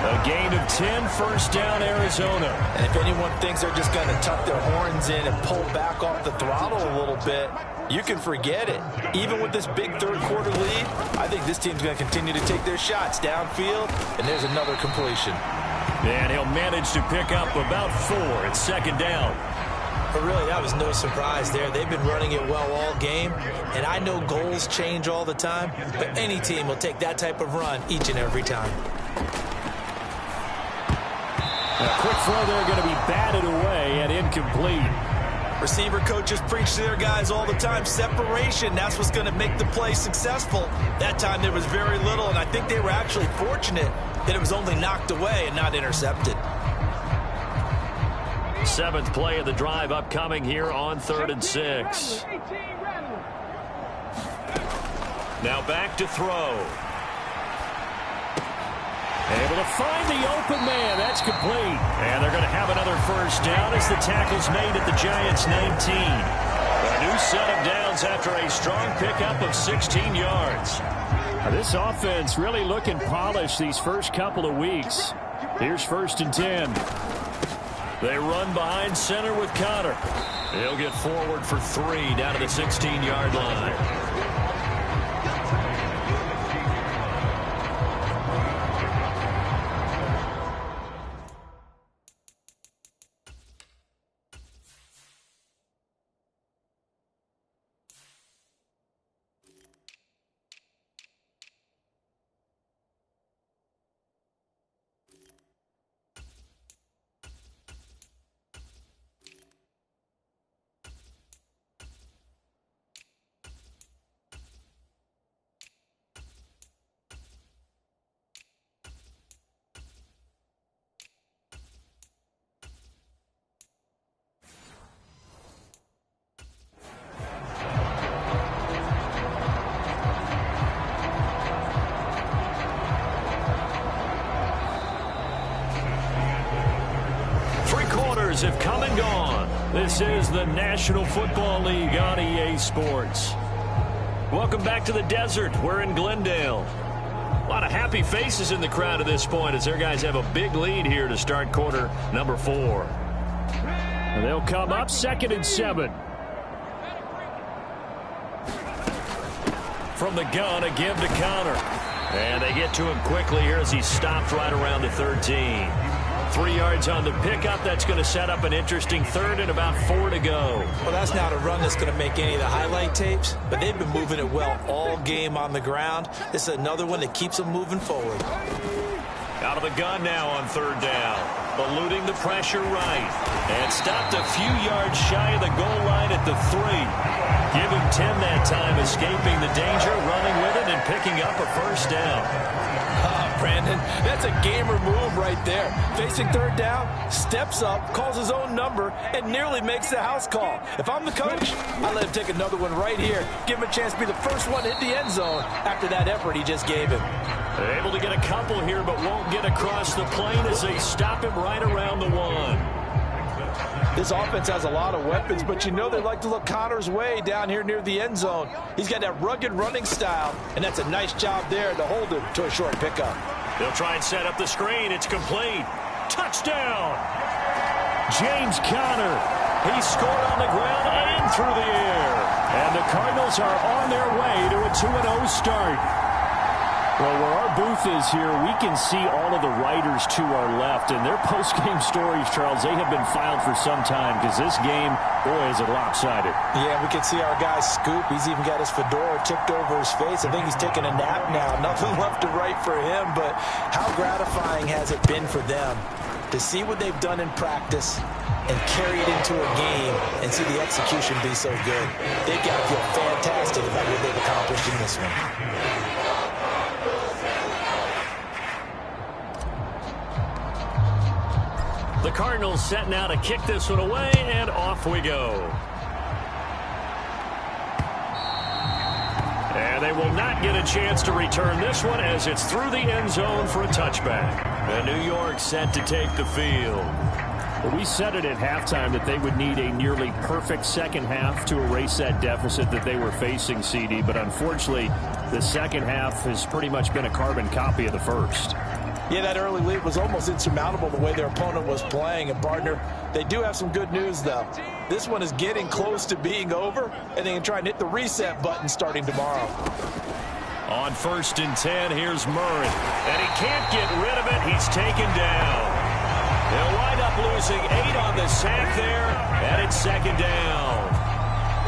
[SPEAKER 2] A gain of 10, first down, Arizona.
[SPEAKER 3] And if anyone thinks they're just going to tuck their horns in and pull back off the throttle a little bit, you can forget it. Even with this big third-quarter lead, I think this team's going to continue to take their shots downfield, and there's another completion.
[SPEAKER 2] And he'll manage to pick up about 4 at second down.
[SPEAKER 6] But really, that was no surprise there. They've been running it well all game, and I know goals change all the time, but any team will take that type of run each and every time.
[SPEAKER 2] A quick throw there going to be batted away and incomplete.
[SPEAKER 6] Receiver coaches preach to their guys all the time. Separation, that's what's going to make the play successful. That time there was very little, and I think they were actually fortunate that it was only knocked away and not intercepted.
[SPEAKER 2] 7th play of the drive upcoming here on 3rd and 6. Now back to throw. Able to find the open man. That's complete. And they're going to have another first down as the tackle's made at the Giants' 19. A new set of downs after a strong pickup of 16 yards. Now this offense really looking polished these first couple of weeks. Here's 1st and 10. They run behind center with Connor. He'll get forward for 3 down to the 16-yard line. Have come and gone. This is the National Football League on EA Sports. Welcome back to the desert. We're in Glendale. A lot of happy faces in the crowd at this point as their guys have a big lead here to start quarter number 4. And they'll come up 2nd and 7. From the gun, a give to Connor. And they get to him quickly here as he's stopped right around the 13. 3 yards on the pickup. That's going to set up an interesting 3rd and about 4 to go.
[SPEAKER 6] Well, that's not a run that's going to make any of the highlight tapes, but they've been moving it well all game on the ground. This is another one that keeps them moving forward.
[SPEAKER 2] Out of the gun now on 3rd down. Eluding the pressure right. And stopped a few yards shy of the goal line at the 3. Give him 10 that time, escaping the danger, running with it, and picking up a first down.
[SPEAKER 3] Brandon, that's a gamer move right there. Facing 3rd down, steps up, calls his own number, and nearly makes the house call. If I'm the coach, I let him take another one right here. Give him a chance to be the first one to hit the end zone after that effort he just gave him.
[SPEAKER 2] They're able to get a couple here, but won't get across the plane as they stop him right around the 1.
[SPEAKER 3] This offense has a lot of weapons, but you know they like to look Connor's way down here near the end zone. He's got that rugged running style, and that's a nice job there to hold him to a short pickup.
[SPEAKER 2] They'll try and set up the screen. It's complete. Touchdown! James Conner. He scored on the ground and through the air. And the Cardinals are on their way to a 2-0 start. Well, where our booth is here, we can see all of the writers to our left. And their post-game stories, Charles, they have been filed for some time because this game, boy, is it lopsided.
[SPEAKER 3] Yeah, we can see our guy Scoop. He's even got his fedora tipped over his face. I think he's taking a nap now. Nothing left to write for him, but how gratifying has it been for them to see what they've done in practice and carry it into a game and see the execution be so good. They've got to feel fantastic about what they've accomplished in this one.
[SPEAKER 2] The Cardinals set now to kick this one away, and off we go. And they will not get a chance to return this one as it's through the end zone for a touchback. And New York set to take the field. Well, we said it at halftime that they would need a nearly perfect second half to erase that deficit that they were facing, CD. But unfortunately, The second half has pretty much been a carbon copy of the first.
[SPEAKER 3] Yeah, that early lead was almost insurmountable the way their opponent was playing. And, partner, they do have some good news, though. This one is getting close to being over, and they can try and hit the reset button starting tomorrow.
[SPEAKER 2] On 1st and 10, here's Murray. And he can't get rid of it. He's taken down. They'll wind up losing 8 on the sack there, and it's 2nd down.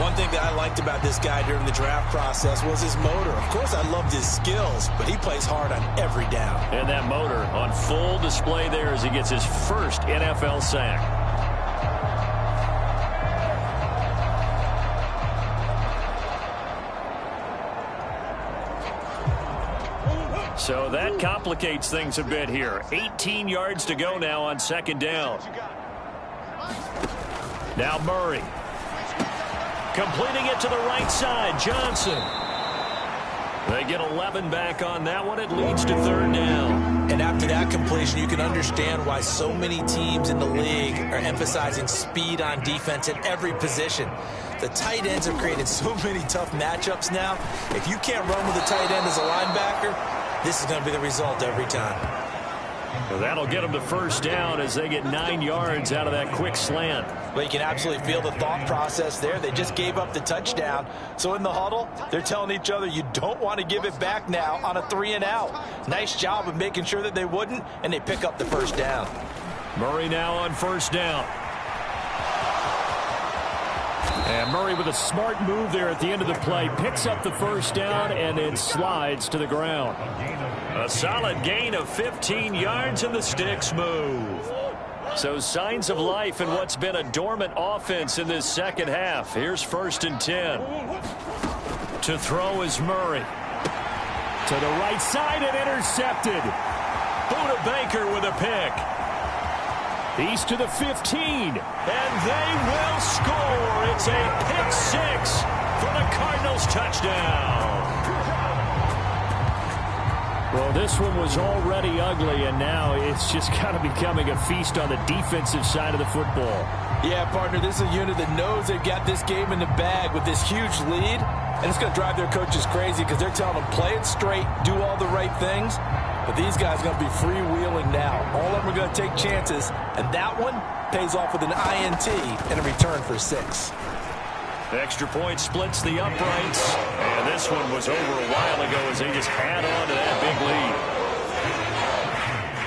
[SPEAKER 6] One thing that I liked about this guy during the draft process was his motor. Of course, I loved his skills, but he plays hard on every down.
[SPEAKER 2] And that motor on full display there as he gets his first NFL sack. So that complicates things a bit here. 18 yards to go now on 2nd down. Now Murray. Completing it to the right side, Johnson. They get 11 back on that one. It leads to 3rd down.
[SPEAKER 6] And after that completion, you can understand why so many teams in the league are emphasizing speed on defense at every position. The tight ends have created so many tough matchups now. If you can't run with a tight end as a linebacker, this is going to be the result every time.
[SPEAKER 2] Well, that'll get them to 1st down as they get 9 yards out of that quick slant.
[SPEAKER 3] Well, you can absolutely feel the thought process there. They just gave up the touchdown. So in the huddle, they're telling each other, you don't want to give it back now on a 3-and-out. Nice job of making sure that they wouldn't, and they pick up the 1st down.
[SPEAKER 2] Murray now on 1st down. And Murray with a smart move there at the end of the play. Picks up the 1st down and then slides to the ground. A solid gain of 15 yards and the sticks move. So signs of life in what's been a dormant offense in this second half. Here's 1st and 10. To throw is Murray. To the right side and intercepted. Buda Baker with a pick. He's to the 15. And they will score. It's a pick 6 for the Cardinals touchdown. Well, this one was already ugly, and now it's just kind of becoming a feast on the defensive side of the football.
[SPEAKER 3] Yeah, partner, this is a unit that knows they've got this game in the bag with this huge lead, and it's going to drive their coaches crazy because they're telling them play it straight, do all the right things, but these guys are going to be freewheeling now. All of them are going to take chances, and that one pays off with an INT and a return for 6.
[SPEAKER 2] Extra point splits the uprights, and this one was over a while ago as they just had on to that big lead.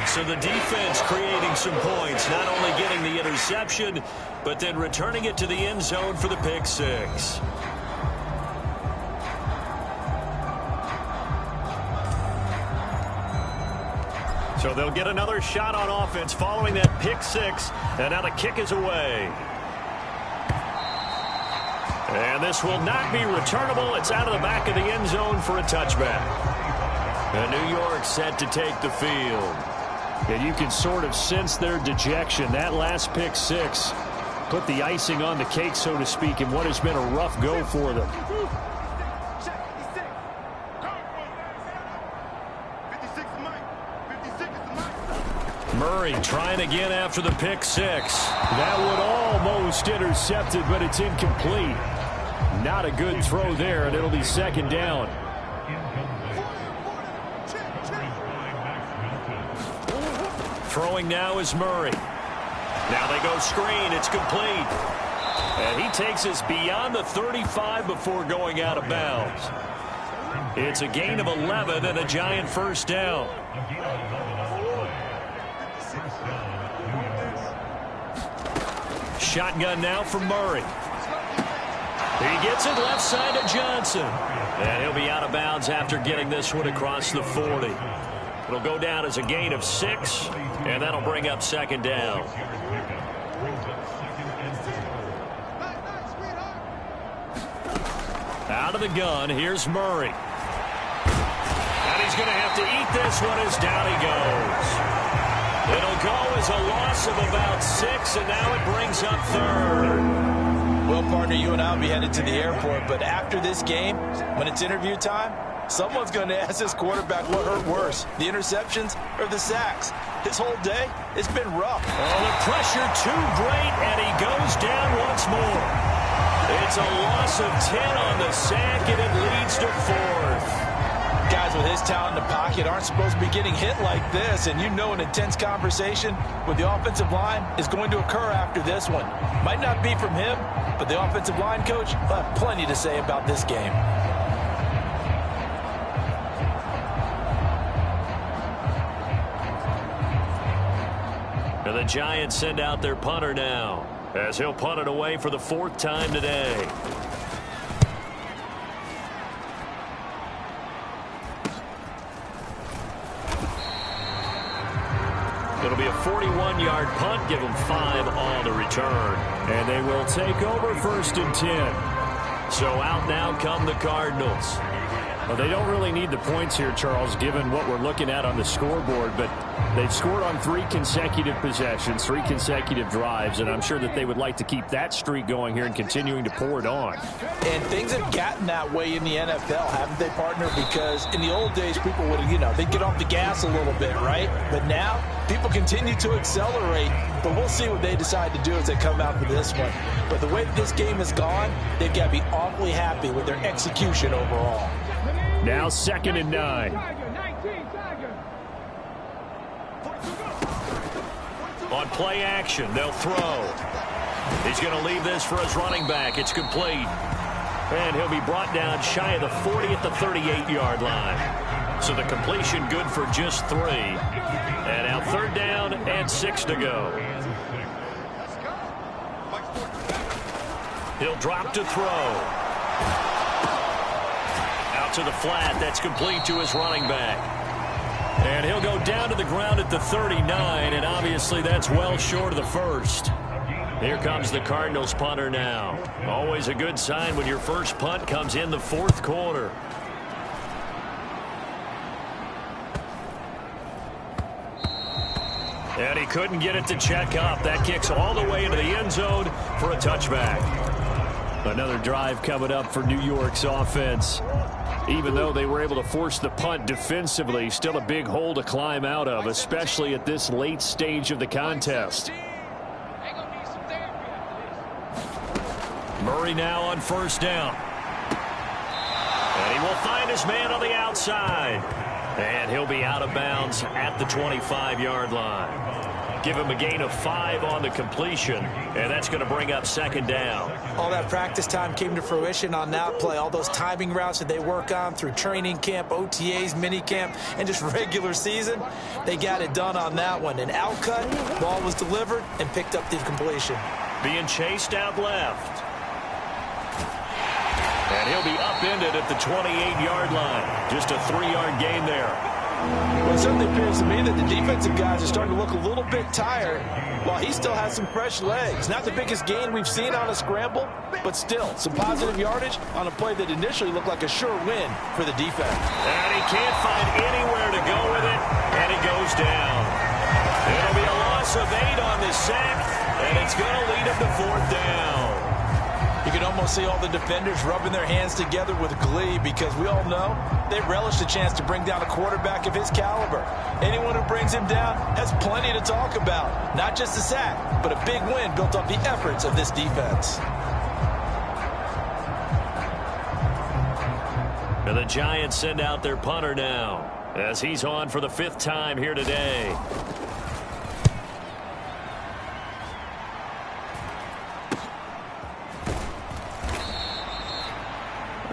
[SPEAKER 2] So the defense creating some points, not only getting the interception, but then returning it to the end zone for the pick 6. So they'll get another shot on offense following that pick 6, and now the kick is away. And this will not be returnable. It's out of the back of the end zone for a touchback. And New York set to take the field. And you can sort of sense their dejection. That last pick 6 put the icing on the cake, so to speak, in what has been a rough go for them. Murray trying again after the pick 6. That would almost intercepted, but it's incomplete. Not a good throw there, and it'll be 2nd down. Throwing now is Murray. Now they go screen. It's complete. And he takes us beyond the 35 before going out of bounds. It's a gain of 11 and a giant 1st down. Shotgun now from Murray. He gets it left side to Johnson. And he'll be out of bounds after getting this one across the 40. It'll go down as a gain of 6, and that'll bring up 2nd down. Out of the gun, here's Murray. And he's going to have to eat this one as down he goes. It'll go as a loss of about 6, and now it brings up 3rd.
[SPEAKER 3] Well, partner, you and I will be headed to the airport, but after this game, when it's interview time, someone's going to ask this quarterback what hurt worse, the interceptions or the sacks. His whole day, it's been rough.
[SPEAKER 2] Oh, the pressure too great, and he goes down once more. It's a loss of 10 on the sack, and it leads to 4th.
[SPEAKER 3] with his talent in the pocket aren't supposed to be getting hit like this, and you know an intense conversation with the offensive line is going to occur after this one. Might not be from him, but the offensive line coach will have plenty to say about this game.
[SPEAKER 2] And the Giants send out their punter now, as he'll punt it away for the 4th time today. It'll be a 41-yard punt, give them 5 on the return. And they will take over 1st and 10. So out now come the Cardinals. Well, they don't really need the points here, Charles, given what we're looking at on the scoreboard, but they've scored on 3 consecutive possessions, 3 consecutive drives, and I'm sure that they would like to keep that streak going here and continuing to pour it on.
[SPEAKER 3] And things have gotten that way in the NFL, haven't they, partner? Because in the old days, people would, they'd get off the gas a little bit, right? But now, people continue to accelerate, but we'll see what they decide to do as they come out for this one. But the way that this game has gone, they've got to be awfully happy with their execution overall.
[SPEAKER 2] Now 2nd and 9. On play action, they'll throw. He's going to leave this for his running back. It's complete. And he'll be brought down shy of the 40 at the 38-yard line. So the completion good for just 3. And now 3rd down and 6 to go. He'll drop to throw. To the flat, that's complete to his running back. And he'll go down to the ground at the 39, and obviously that's well short of the 1st. Here comes the Cardinals punter now. Always a good sign when your first punt comes in the 4th quarter. And he couldn't get it to check up. That kicks all the way into the end zone for a touchback. Another drive coming up for New York's offense. Even though they were able to force the punt defensively, still a big hole to climb out of, especially at this late stage of the contest. Murray now on 1st down. And he will find his man on the outside. And he'll be out of bounds at the 25-yard line. Give him a gain of 5 on the completion, and that's going to bring up 2nd down.
[SPEAKER 3] All that practice time came to fruition on that play. All those timing routes that they work on through training camp, OTAs, mini camp, and just regular season, they got it done on that one. An outcut, ball was delivered, and picked up the completion.
[SPEAKER 2] Being chased out left. And he'll be upended at the 28-yard line. Just a 3-yard gain there.
[SPEAKER 3] Well, it certainly appears to me that the defensive guys are starting to look a little bit tired while he still has some fresh legs. Not the biggest gain we've seen on a scramble, but still some positive yardage on a play that initially looked like a sure win for the defense.
[SPEAKER 2] And he can't find anywhere to go with it, and he goes down. It'll be a loss of 8 on this sack, and it's going to lead him to 4th down.
[SPEAKER 3] You can almost see all the defenders rubbing their hands together with glee because we all know they relish the chance to bring down a quarterback of his caliber. Anyone who brings him down has plenty to talk about. Not just a sack, but a big win built off the efforts of this defense.
[SPEAKER 2] And the Giants send out their punter now as he's on for the 5th time here today.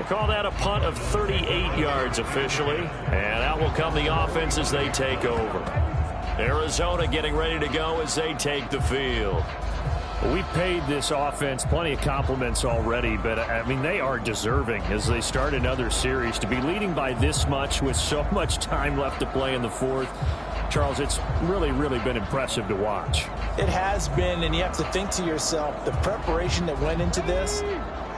[SPEAKER 2] Call that a punt of 38 yards officially, and out will come the offense as they take over. Arizona getting ready to go as they take the field. Well, we've paid this offense plenty of compliments already, but I mean they are deserving as they start another series to be leading by this much with so much time left to play in the 4th. Charles, it's really been impressive to watch.
[SPEAKER 3] It has been, and you have to think to yourself the preparation that went into this,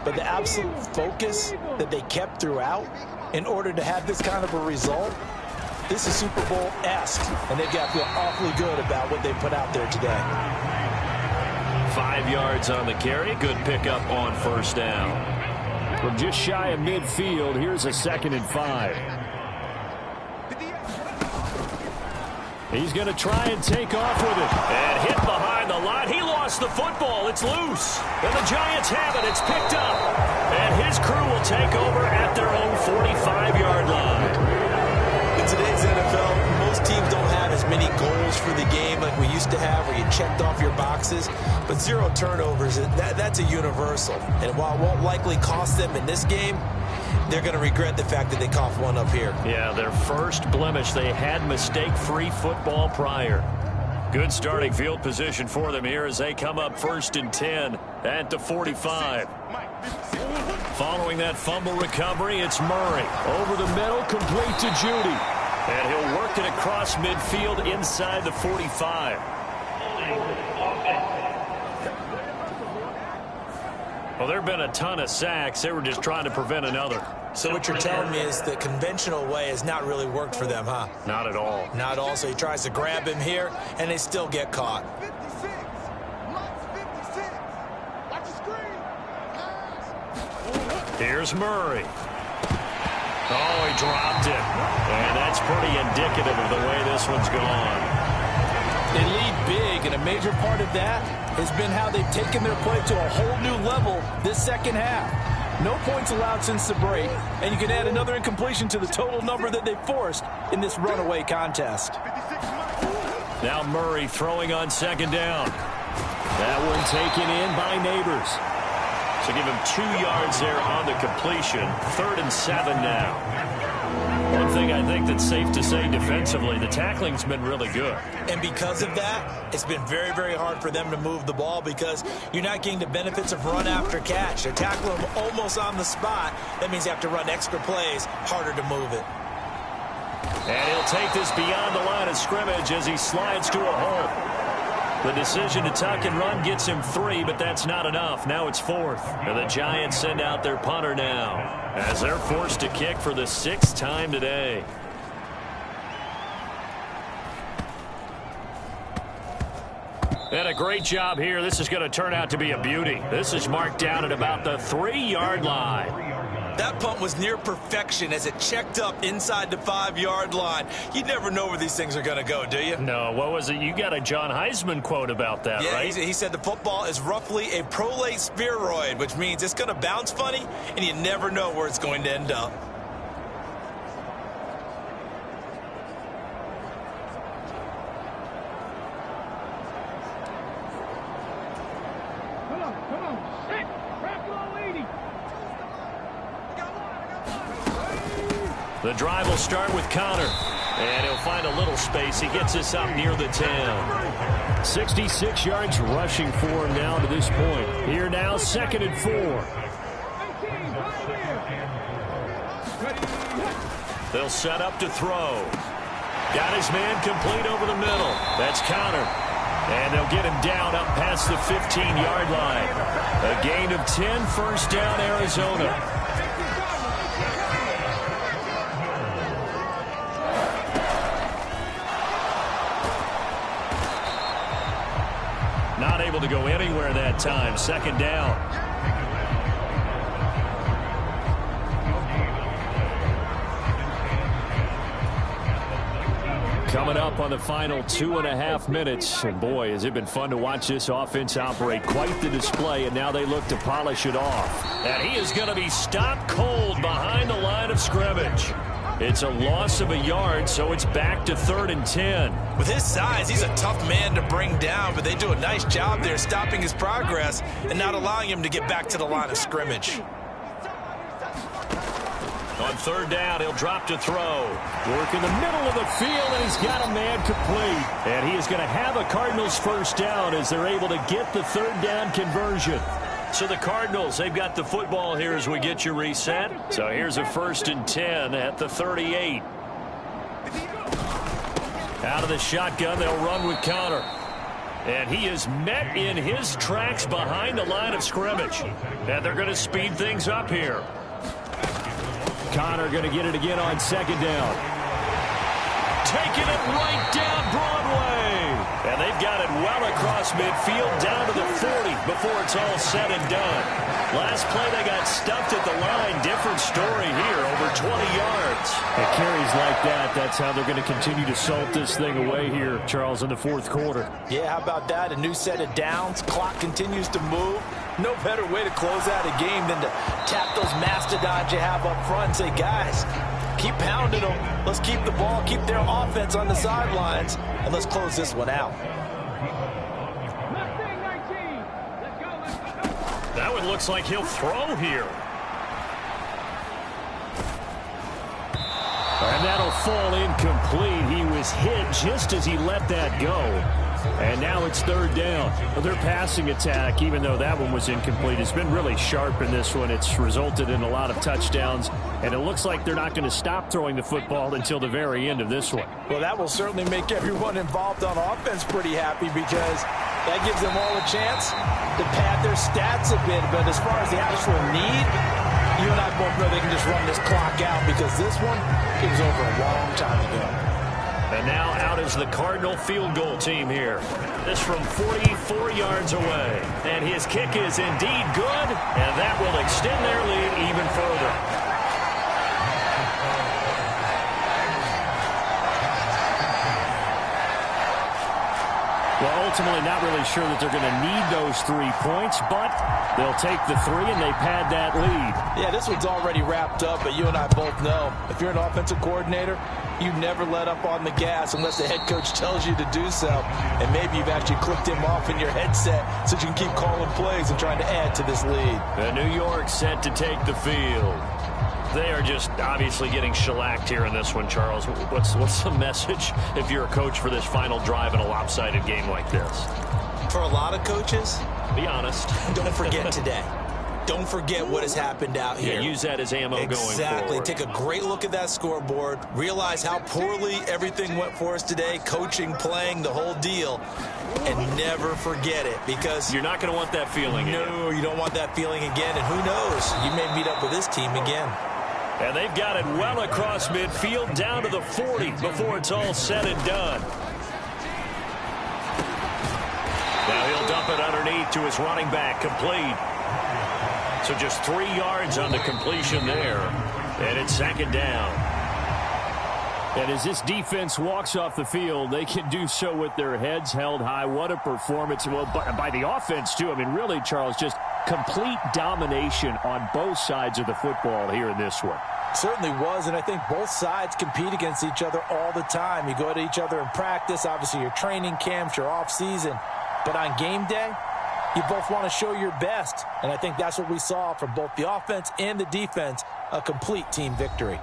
[SPEAKER 3] but the absolute focus that they kept throughout in order to have this kind of a result. This is Super Bowl-esque, and they've got to feel awfully good about what they put out there today.
[SPEAKER 2] 5 yards on the carry. Good pickup on 1st down. From just shy of midfield, here's a 2nd and 5. He's going to try and take off with it. And hit behind the line. He lost the football. It's loose. And the Giants have it. It's picked up. And his crew will take over at their own 45-yard line.
[SPEAKER 6] for the game like we used to have where you checked off your boxes, but 0 turnovers, that's a universal. And while it won't likely cost them in this game, they're going to regret the fact that they coughed one up here.
[SPEAKER 2] Yeah, their first blemish. They had mistake-free football prior. Good starting field position for them here as they come up 1st and 10 at the 45. Following that fumble recovery, it's Murray. Over the middle, complete to Judy. And he'll work it across midfield inside the 45. Well, there have been a ton of sacks. They were just trying to prevent another.
[SPEAKER 6] So what you're telling me is the conventional way has not really worked for them, huh?
[SPEAKER 2] Not at all.
[SPEAKER 6] Not at all. So he tries to grab him here, and they still get caught.
[SPEAKER 2] Here's Murray. Oh, he dropped it. And that's pretty indicative of the way this one's gone.
[SPEAKER 3] They lead big, and a major part of that has been how they've taken their play to a whole new level this second half. No points allowed since the break, and you can add another incompletion to the total number that they forced in this runaway contest.
[SPEAKER 2] Now Murray throwing on 2nd down. That one taken in by Neighbors. So give him 2 yards there on the completion. 3rd and 7 now. One thing I think that's safe to say defensively, the tackling's been really good.
[SPEAKER 6] And because of that, it's been very, very hard for them to move the ball because you're not getting the benefits of run after catch. They're tackling them almost on the spot. That means you have to run extra plays, harder to move it.
[SPEAKER 2] And he'll take this beyond the line of scrimmage as he slides to a hole. The decision to tuck and run gets him 3, but that's not enough. Now it's 4th. And the Giants send out their punter now as they're forced to kick for the 6th time today. And a great job here. This is going to turn out to be a beauty. This is marked down at about the 3-yard line.
[SPEAKER 6] That punt was near perfection as it checked up inside the 5-yard line. You never know where these things are going to go, do you?
[SPEAKER 2] No, what was it? You got a John Heisman quote about that,
[SPEAKER 6] yeah,
[SPEAKER 2] right?
[SPEAKER 6] He said the football is roughly a prolate spheroid, which means it's going to bounce funny, and you never know where it's going to end up.
[SPEAKER 2] The drive will start with Connor. And he'll find a little space. He gets us up near the 10. 66 yards rushing for him now to this point. Here now, 2nd and 4. They'll set up to throw. Got his man complete over the middle. That's Connor. And they'll get him down up past the 15-yard line. A gain of 10, 1st down, Arizona. Not able to go anywhere that time. 2nd down. Coming up on the final 2.5 minutes. And boy, has it been fun to watch this offense operate. Quite the display, and now they look to polish it off. And he is going to be stopped cold behind the line of scrimmage. It's a loss of a yard, so it's back to 3rd and 10.
[SPEAKER 6] With his size, he's a tough man to bring down, but they do a nice job there stopping his progress and not allowing him to get back to the line of scrimmage.
[SPEAKER 2] On 3rd down, he'll drop to throw. Work in the middle of the field, and he's got a man complete. And he is going to have a Cardinals 1st down as they're able to get the 3rd down conversion. So the Cardinals, they've got the football here as we get you reset. So here's a 1st and 10 at the 38. Out of the shotgun, they'll run with Connor. And he is met in his tracks behind the line of scrimmage. And they're going to speed things up here. Connor going to get it again on 2nd down. Taking it right down Broadway. And they've got it well across midfield down to the 40 before it's all said and done. Last play they got stuffed at the line. Different story here, over 20 yards. It carries like that. That's how they're going to continue to salt this thing away here, Charles, in the 4th quarter.
[SPEAKER 3] Yeah, how about that? A new set of downs. Clock continues to move. No better way to close out a game than to tap those mastodons you have up front and say, guys, keep pounding them. Let's keep the ball, keep their offense on the sidelines, and let's close this one out.
[SPEAKER 2] That one looks like he'll throw here. And that'll fall incomplete. He was hit just as he let that go. And now it's third down. Well, their passing attack, even though that one was incomplete, has been really sharp in this one. It's resulted in a lot of touchdowns, and it looks like they're not going to stop throwing the football until the very end of this one.
[SPEAKER 3] Well, that will certainly make everyone involved on offense pretty happy, because that gives them all a chance to pad their stats a bit. But as far as the actual need, you and I both know they can just run this clock out, because this one, it was over a long time ago.
[SPEAKER 2] And now out is the Cardinal field goal team here. This from 44 yards away. And his kick is indeed good, and that will extend their lead even further. Well, ultimately not really sure that they're going to need those 3 points, but they'll take the 3 and they pad that lead.
[SPEAKER 3] Yeah, this one's already wrapped up, but you and I both know if you're an offensive coordinator, you never let up on the gas unless the head coach tells you to do so. And maybe you've actually clicked him off in your headset so you can keep calling plays and trying to add to this lead.
[SPEAKER 2] The New York set to take the field. They are just obviously getting shellacked here in this one, Charles. What's the message if you're a coach for this final drive in a lopsided game like this?
[SPEAKER 6] For a lot of coaches,
[SPEAKER 2] be honest.
[SPEAKER 6] Don't forget today. Don't forget what has happened out here.
[SPEAKER 2] Yeah, use that as ammo going forward.
[SPEAKER 6] Exactly. Take a great look at that scoreboard. Realize how poorly everything went for us today. Coaching, playing, the whole deal. And never forget it, because
[SPEAKER 2] you're not going to want that feeling again.
[SPEAKER 6] No, you don't want that feeling again. And who knows? You may meet up with this team again.
[SPEAKER 2] And they've got it well across midfield, down to the 40 before it's all said and done. Now he'll dump it underneath to his running back, complete. So just 3 yards on the completion there. And it's second down. And as this defense walks off the field, they can do so with their heads held high. What a performance. Well, by the offense, too. I mean, really, Charles, just complete domination on both sides of the football here in this one.
[SPEAKER 3] Certainly was, and I think both sides compete against each other all the time. You go to each other in practice, obviously your training camps, your off-season. But on game day, you both want to show your best. And I think that's what we saw from both the offense and the defense, a complete team victory.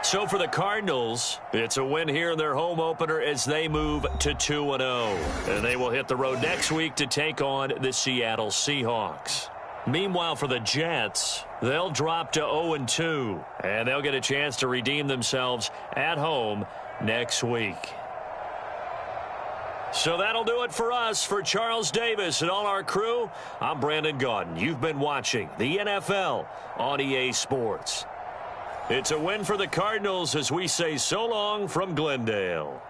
[SPEAKER 2] So for the Cardinals, it's a win here in their home opener as they move to 2-0. And they will hit the road next week to take on the Seattle Seahawks. Meanwhile, for the Jets, they'll drop to 0-2. And they'll get a chance to redeem themselves at home next week. So that'll do it for us. For Charles Davis and all our crew, I'm Brandon Gaudin. You've been watching the NFL on EA Sports. It's a win for the Cardinals as we say so long from Glendale.